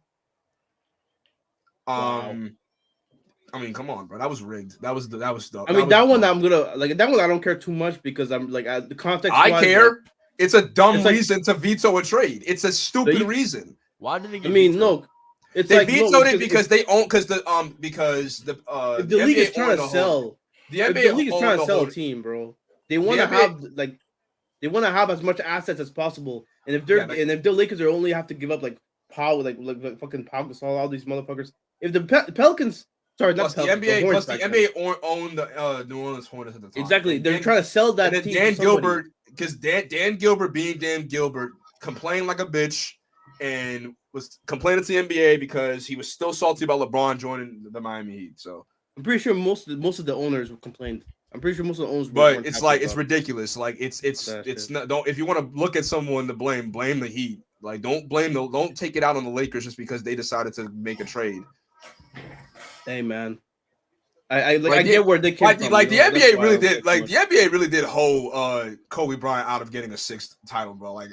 Wow. I mean, come on, bro, that was rigged. That was the. I mean, that one I'm gonna like. That one I don't care too much because I'm like the context. I care. It's a dumb It's like- reason to veto a trade. It's a stupid you- reason. Why did they I get mean, vetoed? no, it's They like vetoed no, it because they own because the if the league is trying to sell, the if NBA the league is trying to sell a team. team, bro, they want to NBA have like they want to have as much assets as possible. And if they're Yeah, like- and if the Lakers are only have to give up like Powell, like fucking Pau Gasol, all these motherfuckers. If the Pelicans, sorry, not Plus the Pelicans, NBA, Hornets plus the back then. NBA owned the New Orleans Hornets at the time. Exactly, they're Dan- trying to sell that and then team. Dan to somebody. Gilbert, because Dan Gilbert being Dan Gilbert, complained like a bitch and was complaining to the NBA because he was still salty about LeBron joining the Miami Heat. So, I'm pretty sure most of the owners complained. I'm pretty sure most of the owners. but weren't it's happy like it's about it. ridiculous. Like it's shit. not. Don't if you want to look at someone to blame the Heat. Like don't take it out on the Lakers just because they decided to make a trade. Hey man, I Like, get where they came Like from. the you know? That's NBA why really I was did. Like much. the NBA really did hold Kobe Bryant out of getting a sixth title, bro. Like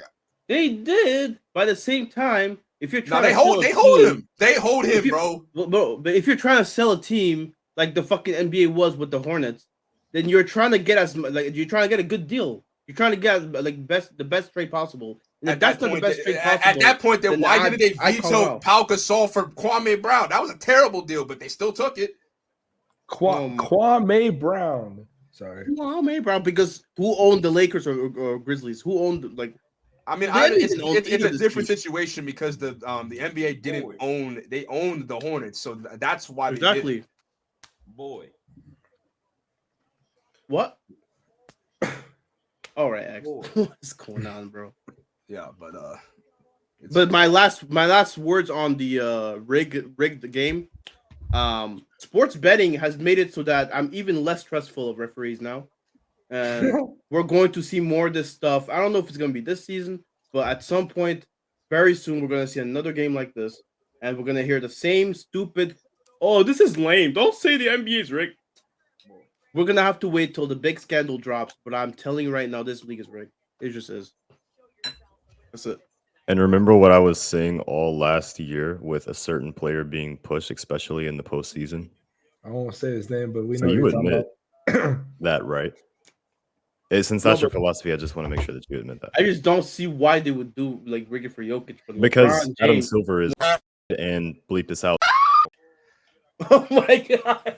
They did. By the same time, if you're no, trying they to hold sell a him. team- They hold If him, you- bro. But if you're trying to sell a team like the fucking NBA was with the Hornets, then you're trying to get you're trying to get a good deal. You're trying to get like the best trade possible. And if that's not the best trade possible, At that point, then then why didn't they I call veto out. Pau Gasol for Kwame Brown? That was a terrible deal, but they still took it. Kwame Brown. Sorry. Well, maybe, bro, because who owned the Lakers or Grizzlies? Who owned like I mean, They didn't own it's any a of this different team. situation because the NBA didn't own. They owned the Hornets, so that's why they did it. Exactly. Boy. What? All right, X. What's going on, bro? Yeah, But my last words on the rigged game. Sports betting has made it so that I'm even less stressful of referees now, and we're going to see more of this stuff. I don't know if it's going to be this season, but at some point, very soon, we're going to see another game like this, and we're going to hear the same stupid. Oh, this is lame. Don't say the NBA is rigged. We're going to have to wait till the big scandal drops, but I'm telling you right now, this league is rigged. It just is. That's it. And remember what I was saying all last year with a certain player being pushed, especially in the postseason? I won't say his name, but we So know you you're talking admit about. that, right? Since that's your philosophy, I just want to make sure that you admit that. I just don't see why they would do like rig it for Jokic. For Because LeBron Adam James. Silver is and bleep this out. Oh my god!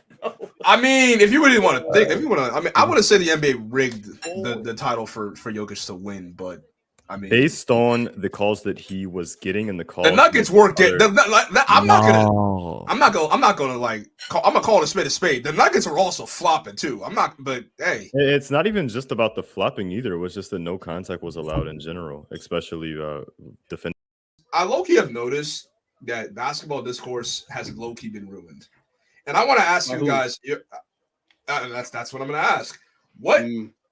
I mean, if you really want to think, if you want to, I mean, I want to say the NBA rigged the title for Jokic to win, but I mean, Based on the calls that he was getting and the calls, the Nuggets were getting. I'm not gonna like. I'm gonna call it a spade. The Nuggets are also flopping too. I'm not, but hey, it's not even just about the flopping either. It was just that no contact was allowed in general, especially defense. I low-key have noticed that basketball discourse has low-key been ruined, and I want to ask you guys. That's what I'm gonna ask. What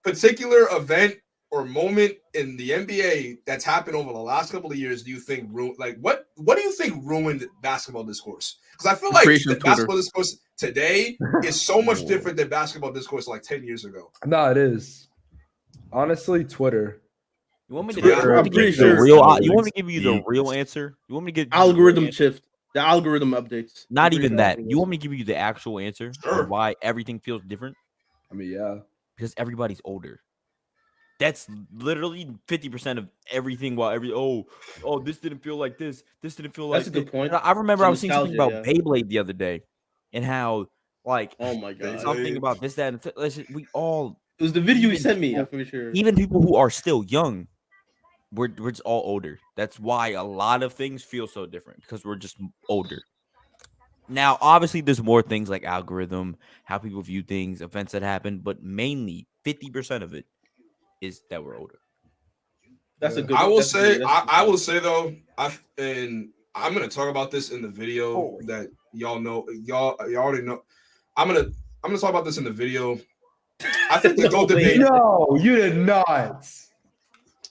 particular event or moment in the NBA that's happened over the last couple of years do you think what do you think ruined basketball discourse? Because I feel like the basketball discourse today is so much different than basketball discourse like 10 years ago. No, it is. Honestly, Twitter. You want me to I'm you want me to give you the real answer? You want me to give algorithm shift, the algorithm updates? Not even that. You want me to give you the actual answer of why everything feels different? I mean, yeah. Because everybody's older. That's literally 50% of everything. While this didn't feel like this. This didn't feel like. That's a good point. I remember I was seeing something about Beyblade the other day, and how oh my god, something about this, that, and we all. It was the video you sent me. I'm pretty sure. Even people who are still young, we're just all older. That's why a lot of things feel so different because we're just older. Now, obviously, there's more things like algorithm, how people view things, events that happen, but mainly 50% of it is that we're older. That's a good. I will say though, and I'm gonna talk about this in the video that y'all know. Y'all already know. I'm gonna talk about this in the video. I think the GOAT debate. No, you did not.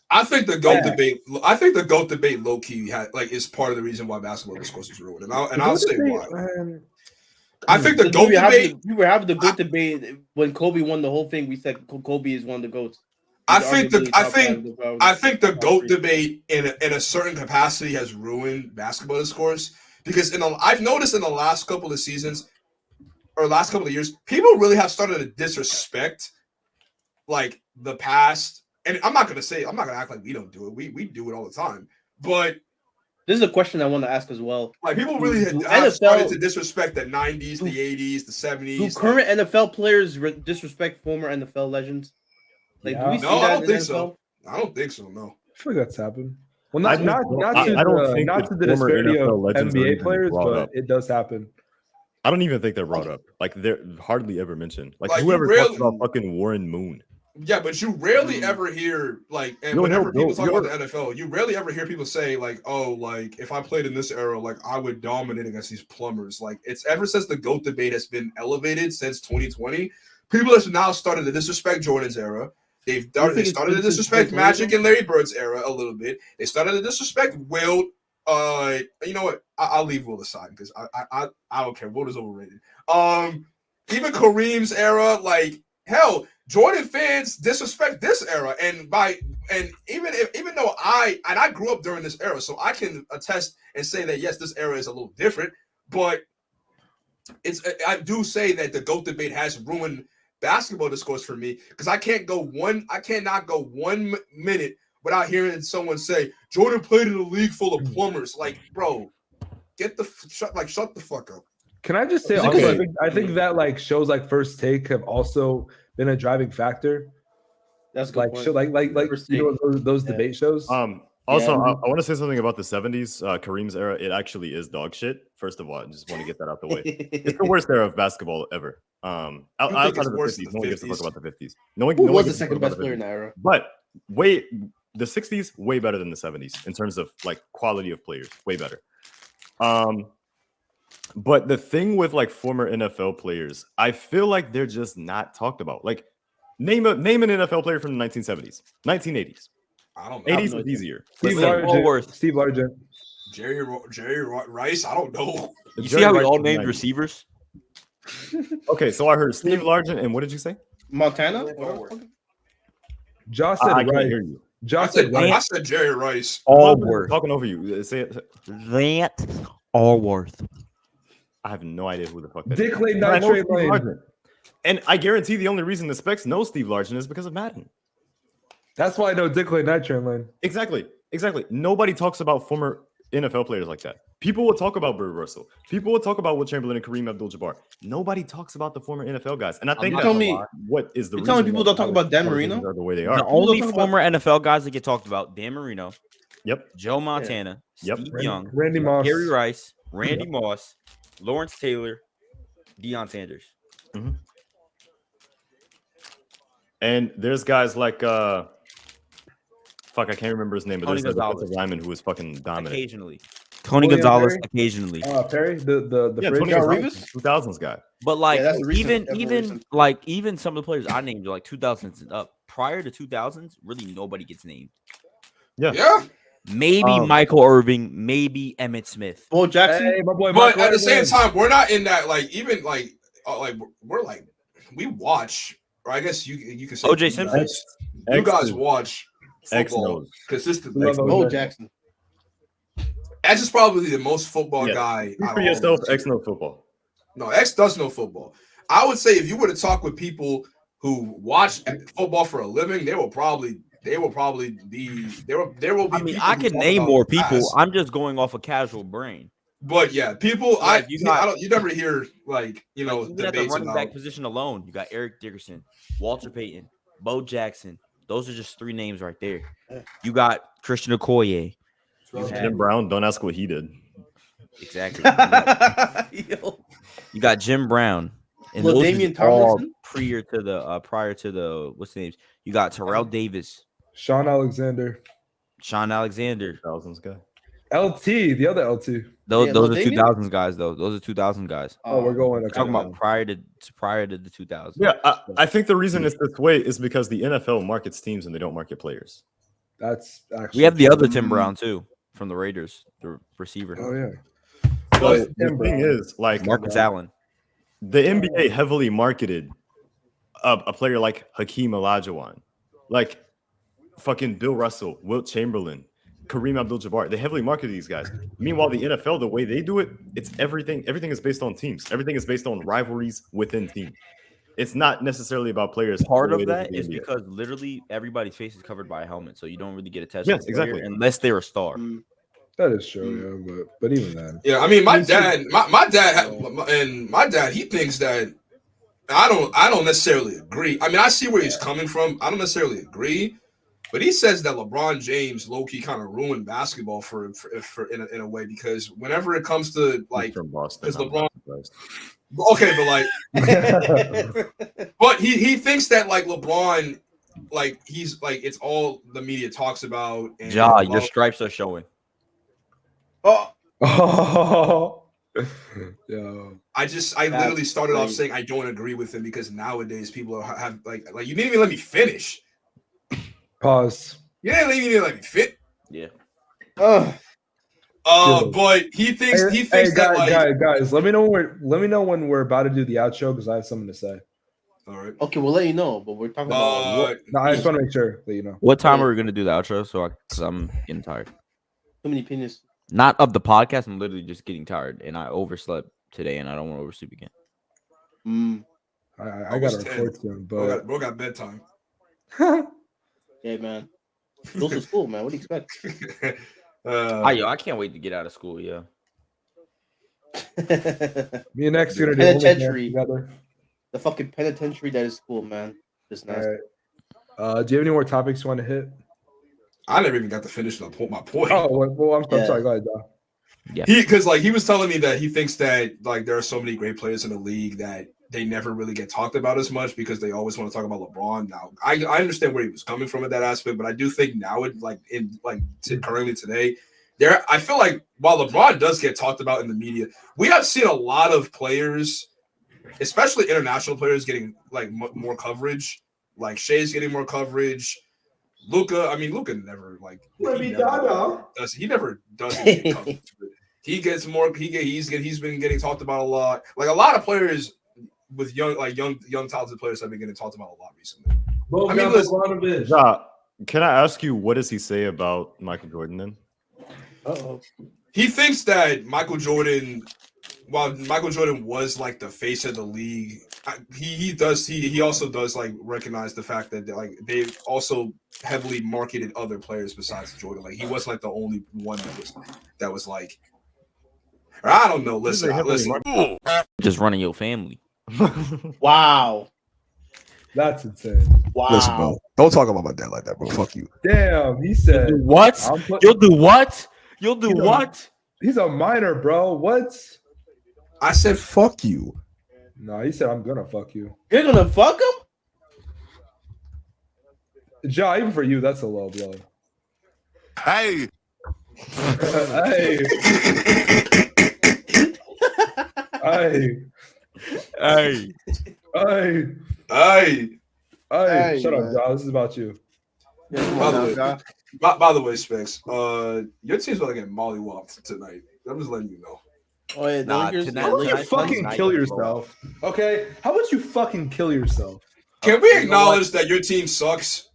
I think the GOAT debate. I think the GOAT debate low key is part of the reason why basketball discourse is ruined, and I'll say why. I think the GOAT debate. We were having the GOAT debate when Kobe won the whole thing. We said Kobe is one of the GOATs. I think the GOAT debate in a certain capacity has ruined basketball discourse because I've noticed in the last couple of seasons or last couple of years, people really have started to disrespect like the past. And I'm not gonna act like we don't do it. We do it all the time. But this is a question I want to ask as well. Like people really have started to disrespect the 90s, the 80s, the 70s. Do current NFL players disrespect former NFL legends? Like, do we see that I don't in think NFL? so. I don't think so. No. I feel like that's happened. Well, I don't think not to the former disparity of NFL legends are NBA even players, brought but up. it does happen. I don't even think they're brought up. Like they're hardly ever mentioned. Like you whoever rarely- talks about fucking Warren Moon. Yeah, but you rarely ever hear whenever people talk about the NFL, you rarely ever hear people say like, "Oh, like if I played in this era, like I would dominate against these plumbers." Like it's ever since the GOAT debate has been elevated since 2020, people have now started to disrespect Jordan's era. They started to disrespect Magic and Larry Bird's era a little bit. They started to disrespect Wilt. You know what? I'll leave Wilt aside because I don't care. Wilt is overrated. Even Kareem's era, like hell. Jordan fans disrespect this era, and even though I grew up during this era, so I can attest and say that yes, this era is a little different. But I do say that the GOAT debate has ruined basketball discourse for me because I cannot go 1 minute without hearing someone say Jordan played in a league full of plumbers. Like, bro, shut the fuck up. Can I just say also, I think that like shows like First Take have also been a driving factor That's a good like point. show, like you know those debate shows. Also, Yeah. I want to say something about the 70s, Kareem's era. It actually is dog shit. First of all, I just want to get that out the way. It's the worst era of basketball ever. Outside of the 50s, no one gives a fuck about the 50s. No one Who was the gives a fuck second about best the player in 50s. that era? But the 60s way better than the 70s in terms of like quality of players, way better. But the thing with like former NFL players, I feel like they're just not talked about. Like name an NFL player from the 1970s, 1980s. I don't know. 80s is easier. Steve Largent. Jerry Rice. I don't know. You see how we all named receivers? Okay, so I heard Steve Largent, and what did you say? Montana? Josh I said can't right. hear you. Josh said right. I said Jerry Rice. Allworth. Talking over you. Say it. That Allworth. I have no idea who the fuck that Dick is. Lane, But I know Nitrate Steve Lane. Largent. And I guarantee the only reason the Specs know Steve Largent is because of Madden. That's why I know Dick Lane, Nitrate Lane. Exactly. Nobody talks about former NFL players like that. People will talk about Bill Russell. People will talk about Will Chamberlain and Kareem Abdul-Jabbar. Nobody talks about the former NFL guys. And I think that's what is the You reason telling me people why don't talk about Dan college Marino? are the way they are. The only former NFL guys that get talked about: Dan Marino, Yep. Joe Montana, Yep. Steve Young, Randy Moss. Gary Rice, Randy Moss, Lawrence Taylor, Deion Sanders. And there's guys like fuck, I can't remember his name, but Tony there's a Gonzalez. defensive lineman who is fucking dominant. Occasionally, Tony William Gonzalez. Perry? Occasionally, Perry, the Yeah, fridge. Tony John Gonzalez, Revis? 2000s guy. but like that's a recent- even some of the players I named are like 2000s and up. Prior to 2000s, really nobody gets named. Yeah. Maybe Michael Irving, maybe Emmitt Smith. Bo Jackson? Hey, my boy. But Michael at the same Irvin. time, we're not in that we're like we watch, or I guess you can say O.J. you Simpson. guys- You guys watch X football knows. consistently. Love Bo Jackson. X is probably the most football Yeah. guy. Speak out for of all yourself, of us. X knows football. No, X does know football. I would say if you were to talk with people who watch football for a living, there will probably be. I mean, people I who can talk name about more the past. people. I'm just going off a casual brain. But yeah, people. Like, you never hear even Even at the debates running about. back position alone, you got Eric Dickerson, Walter Payton, Bo Jackson. Those are just three names right there. You got Christian Okoye. You have- Jim Brown, don't ask what he did. Exactly. Yo. You got Jim Brown. And Well, those Damian is all Tomlinson? prior to the what's the names? You got Terrell Davis, Sean Alexander. Sean Alexander. 2000s guy. LT, the other LT. Those Yeah, those Lil are Damian? 2000s guys though. Those are 2000 guys. Oh, we're going. Okay. Talking about prior to the 2000s. Yeah, I think the reason it's this way is because the NFL markets teams and they don't market players. That's actually. We have the other Tim Brown too from the Raiders, the receiver. Oh yeah. But the Tim thing Brown. is, like, Marcus Allen. the NBA heavily marketed a player like Hakeem Olajuwon, like fucking Bill Russell, Wilt Chamberlain, Kareem Abdul-Jabbar. They heavily marketed these guys. Meanwhile, the NFL, the way they do it, it's everything. Everything is based on teams. Everything is based on rivalries within teams. It's not necessarily about players. Part the way of it that in is the NBA. because literally everybody's face is covered by a helmet, so you don't really get attached. Yes, to the player exactly. unless they're a star. That is true, yeah, but even then. Yeah, I mean, my dad, he thinks that I don't necessarily agree. I mean, I see where he's coming from. I don't necessarily agree, but he says that LeBron James low-key kind of ruined basketball for in a way, because whenever it comes to like, from Boston, because I'm LeBron, not surprised. okay, but like, but he thinks that like LeBron, like he's like it's all the media talks about. And Ja, your stripes are showing. Oh, yo. I literally started off saying I don't agree with him because nowadays people have like you didn't even let me finish. Pause. You didn't even let me fit. Yeah. But he thinks that guys, let me know when we're about to do the outro because I have something to say. All right. Okay, we'll let you know, but we're talking about No, I just want to make sure that you know. What time are we gonna do the outro? Because I'm getting tired. too many penis. Not of the podcast. I'm literally just getting tired, and I overslept today, and I don't want to oversleep again. I got to record soon, but bro got bedtime. Yeah, man. Go to school, man. What do you expect? I can't wait to get out of school. Yeah. me and X are gonna do Penitentiary. together. The fucking penitentiary that is school, man. Just nice. All right. Do you have any more topics you want to hit? I never even got to finish my point. Oh, well, I'm sorry. Go ahead, John. Yeah. Because he was telling me that he thinks that like there are so many great players in the league that they never really get talked about as much because they always want to talk about LeBron. Now, I understand where he was coming from in that aspect, but I do think now currently today, I feel like while LeBron does get talked about in the media, we have seen a lot of players, especially international players, getting like more coverage. Like Shea's getting more coverage. Luka never like he never does any coverage. He gets more. He's been getting talked about a lot. Like a lot of players with young talented players have been getting talked about a lot recently. Well, can I ask you, what does he say about Michael Jordan then? He thinks that Michael Jordan, while Michael Jordan was like the face of the league, he also does like recognize the fact that like they also heavily marketed other players besides Jordan. Like he wasn't like the only one that was like, or I don't know. Listen. Just running your family. Wow. That's insane. Wow. Listen, bro. Don't talk about my dad like that, bro. Fuck you. Damn, he said What? You'll do what? You'll do what? He's a minor, bro. What? I said fuck you. No, he said I'm gonna fuck you. You're gonna fuck him? Ja, even for you, that's a low blow. Hey. Hey. Hey. Hey. Hey. Hey. Hey. Shut up, Ja. This is about you. By the way, Spex, your team's about to get mollywopped tonight. I'm just letting you know. Oh yeah, tonight. How about you fucking kill yourself? Okay? How about you fucking kill yourself? Can we acknowledge that your team sucks?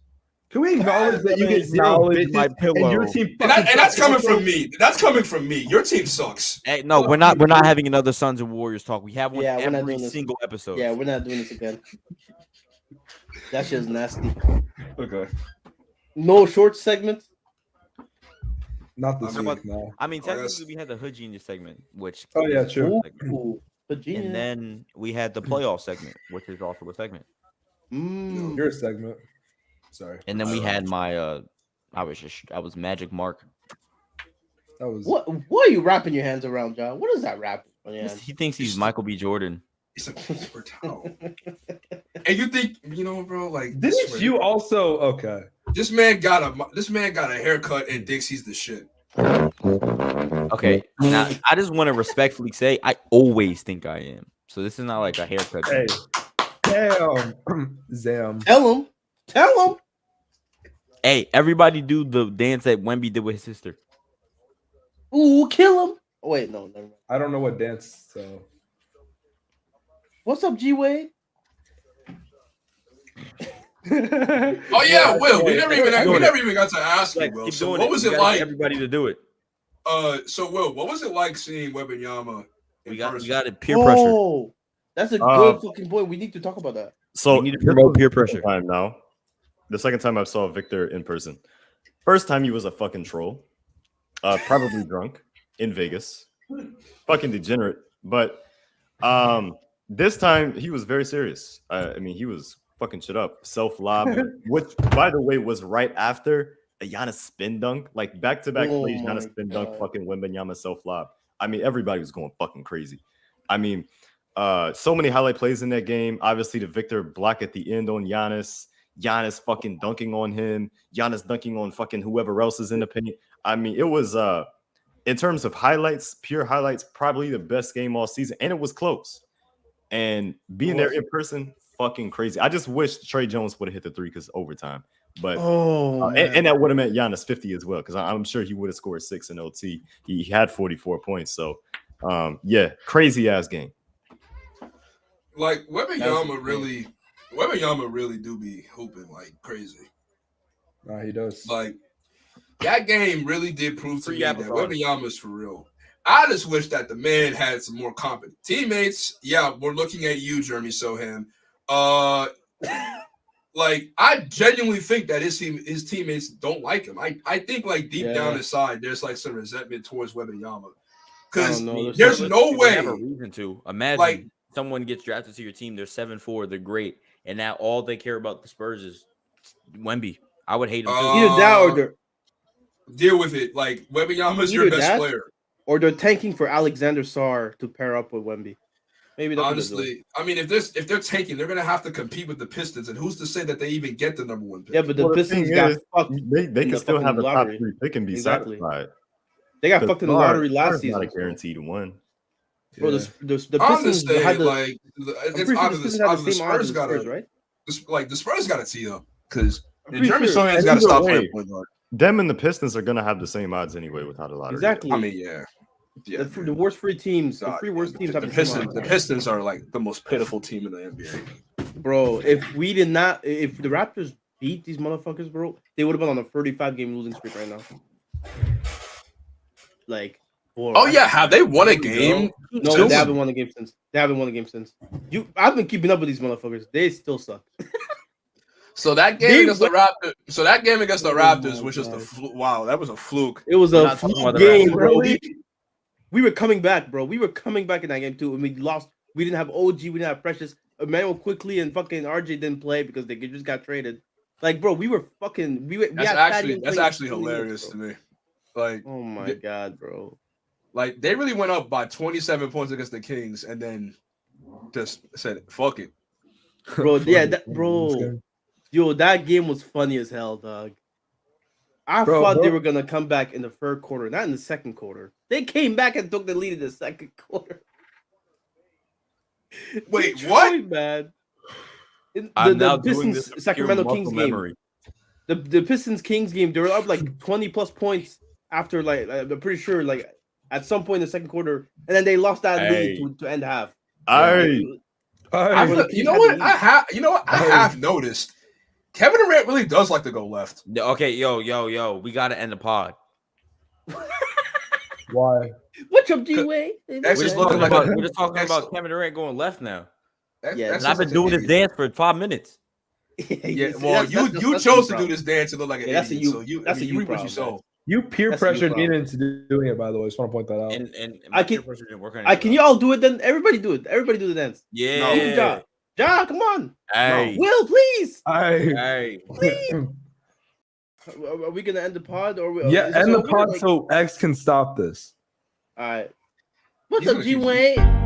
Can we acknowledge that you get zero bitches and your team and that's coming from me. That's coming from me. Your team sucks. Hey, no, we're not having another Sons and Warriors talk. We have one Yeah, we're not every doing this. single episode. Yeah, we're not doing this again. That shit's nasty. Okay. No short segments. Not this week, no. I mean, technically, we had the Hood Genius segment, which. Oh yeah, true. Ooh, and then we had the playoff segment, which is also a segment. Your segment. Sorry. And then we had my I was Magic Mark. That was what are you wrapping your hands around, John? What is that wrap? He thinks he's Michael B. Jordan. It's a paper towel. And you think, bro, like didn't you also okay. This man got a haircut and thinks he's the shit. Okay. Now I just want to respectfully say I always think I am. So this is not like a haircut. Hey. Damn. Zam. Tell him. Hey, everybody do the dance that Wemby did with his sister. Ooh, kill him. Oh, wait, no, never mind. I don't know what dance, so. What's up, G Wade? Oh yeah, Will. We never even got to ask you, Will. So what was it like? Everybody to do it. So Will, what was it like seeing Wembanyama? We got it. Peer pressure. Oh, that's a good fucking point. We need to talk about that. So we need to promote peer pressure. Time now. The second time I saw Victor in person. First time he was a fucking troll. Probably drunk in Vegas. Fucking degenerate. But this time he was very serious. I mean, he was fucking shit up. Self-lob, which, by the way, was right after a Giannis spin dunk. Like, back-to-back plays, Giannis spin dunk, fucking Wembanyama self-lob. I mean, everybody was going fucking crazy. I mean, so many highlight plays in that game. Obviously, the Victor block at the end on Giannis. Giannis fucking dunking on him. Giannis dunking on fucking whoever else is in the paint. I mean, it was, in terms of highlights, pure highlights, probably the best game all season. And it was close. And being there in person, fucking crazy. I just wish Trey Jones would have hit the three because overtime. But and that would have meant Giannis 50 as well, because I'm sure he would have scored 6 in OT. He had 44 points. So, yeah, crazy ass game. Like Wembanyama really do be hooping like crazy. Nah, he does. Like that game really did prove to me that Wembanyama's for real. I just wish that the man had some more competent teammates. Yeah, we're looking at you, Jeremy Sohan. Like I genuinely think that his teammates don't like him. I think like deep down inside, there's like some resentment towards Wembanyama because there's no way. Have a reason to imagine like someone gets drafted to your team. They're 7-4. They're great, and now all they care about the Spurs is Wemby. I would hate him too. Either that or they're deal with it. Like Wembanyama is your Either best that- player. or they're tanking for Alexander Sarr to pair up with Wemby. Maybe that's what they're doing. Honestly, I mean, if they're tanking, they're gonna have to compete with the Pistons, and who's to say that they even get the number 1 pick? Yeah, but the Well, the Pistons thing got is, fucked. They in can the still have fucking a top lottery. 3 pick and be Exactly. satisfied. They got fucked in the lottery last Sarr's not a season. guaranteed one. Bro, the I'm Pistons just saying, had the. like, I'm it's pretty sure either the Pistons the had the same odds Spurs as the got Spurs, to, right? the Spurs got to tee up because I'm pretty Jeremy sure. Sohan's got to Either stop way, playing point guard. Them and the Pistons are gonna have the same odds anyway without a lottery. Exactly. I mean, yeah. The worst three teams, the God, three worst teams have the the same Pistons. odds. The Pistons are like the most pitiful team in the NBA. Bro, if the Raptors beat these motherfuckers, bro, they would have been on a 35-game losing streak right now. Like, boy, Oh yeah, have they won a game? No, Since- they haven't won a game since. I've been keeping up with these motherfuckers. They still suck. So that game They against the Raptors. So that game against the Oh Raptors my was just a God. fluke. Wow, that was a fluke. It was We're a not talking fluke about the game, Raptors. bro. We were coming back, bro. We were coming back in that game too, and we lost. We didn't have OG. We didn't have Precious. Emmanuel quickly and fucking RJ didn't play because they just got traded. Like, bro, we were fucking. That's actually hilarious to me. Like, Oh my god, bro. like they really went up by 27 points against the Kings, and then just said, "Fuck it." Bro, yeah, bro. Yo, that game was funny as hell, dog. I thought they were gonna come back in the third quarter, not in the second quarter. They came back and took the lead in the second quarter. Wait, Detroit, what? man? I'm The now doing Pistons this Sacramento pure Kings muscle game. memory. The Pistons Kings game, they were up like 20 plus points after like I'm pretty sure like at some point in the second quarter, and then they lost that lead to end half. You know what? I have noticed. Kevin Durant really does like to go left. Okay, yo, we gotta end the pod. Why? What's up, G-Way? We're just talking about Kevin Durant going left now. Yeah, And I've been doing this dance for 5 minutes. Yeah, well, you chose to do this dance to look like an that's idiot. a you. That's a you reap what problem. you sow. You peer That's a you pressured me problem. into doing it, by the way. Just want to point that out. And I can- Can you all do it then? Everybody do it. Everybody do the dance. Yeah. Even Ja, come on. Hey. Will, please. Hey. Please. Are we gonna end the pod or? Yeah, is this end the over? pod Like- so X can stop this. All right. What's He's up, gonna G keep- Wayne?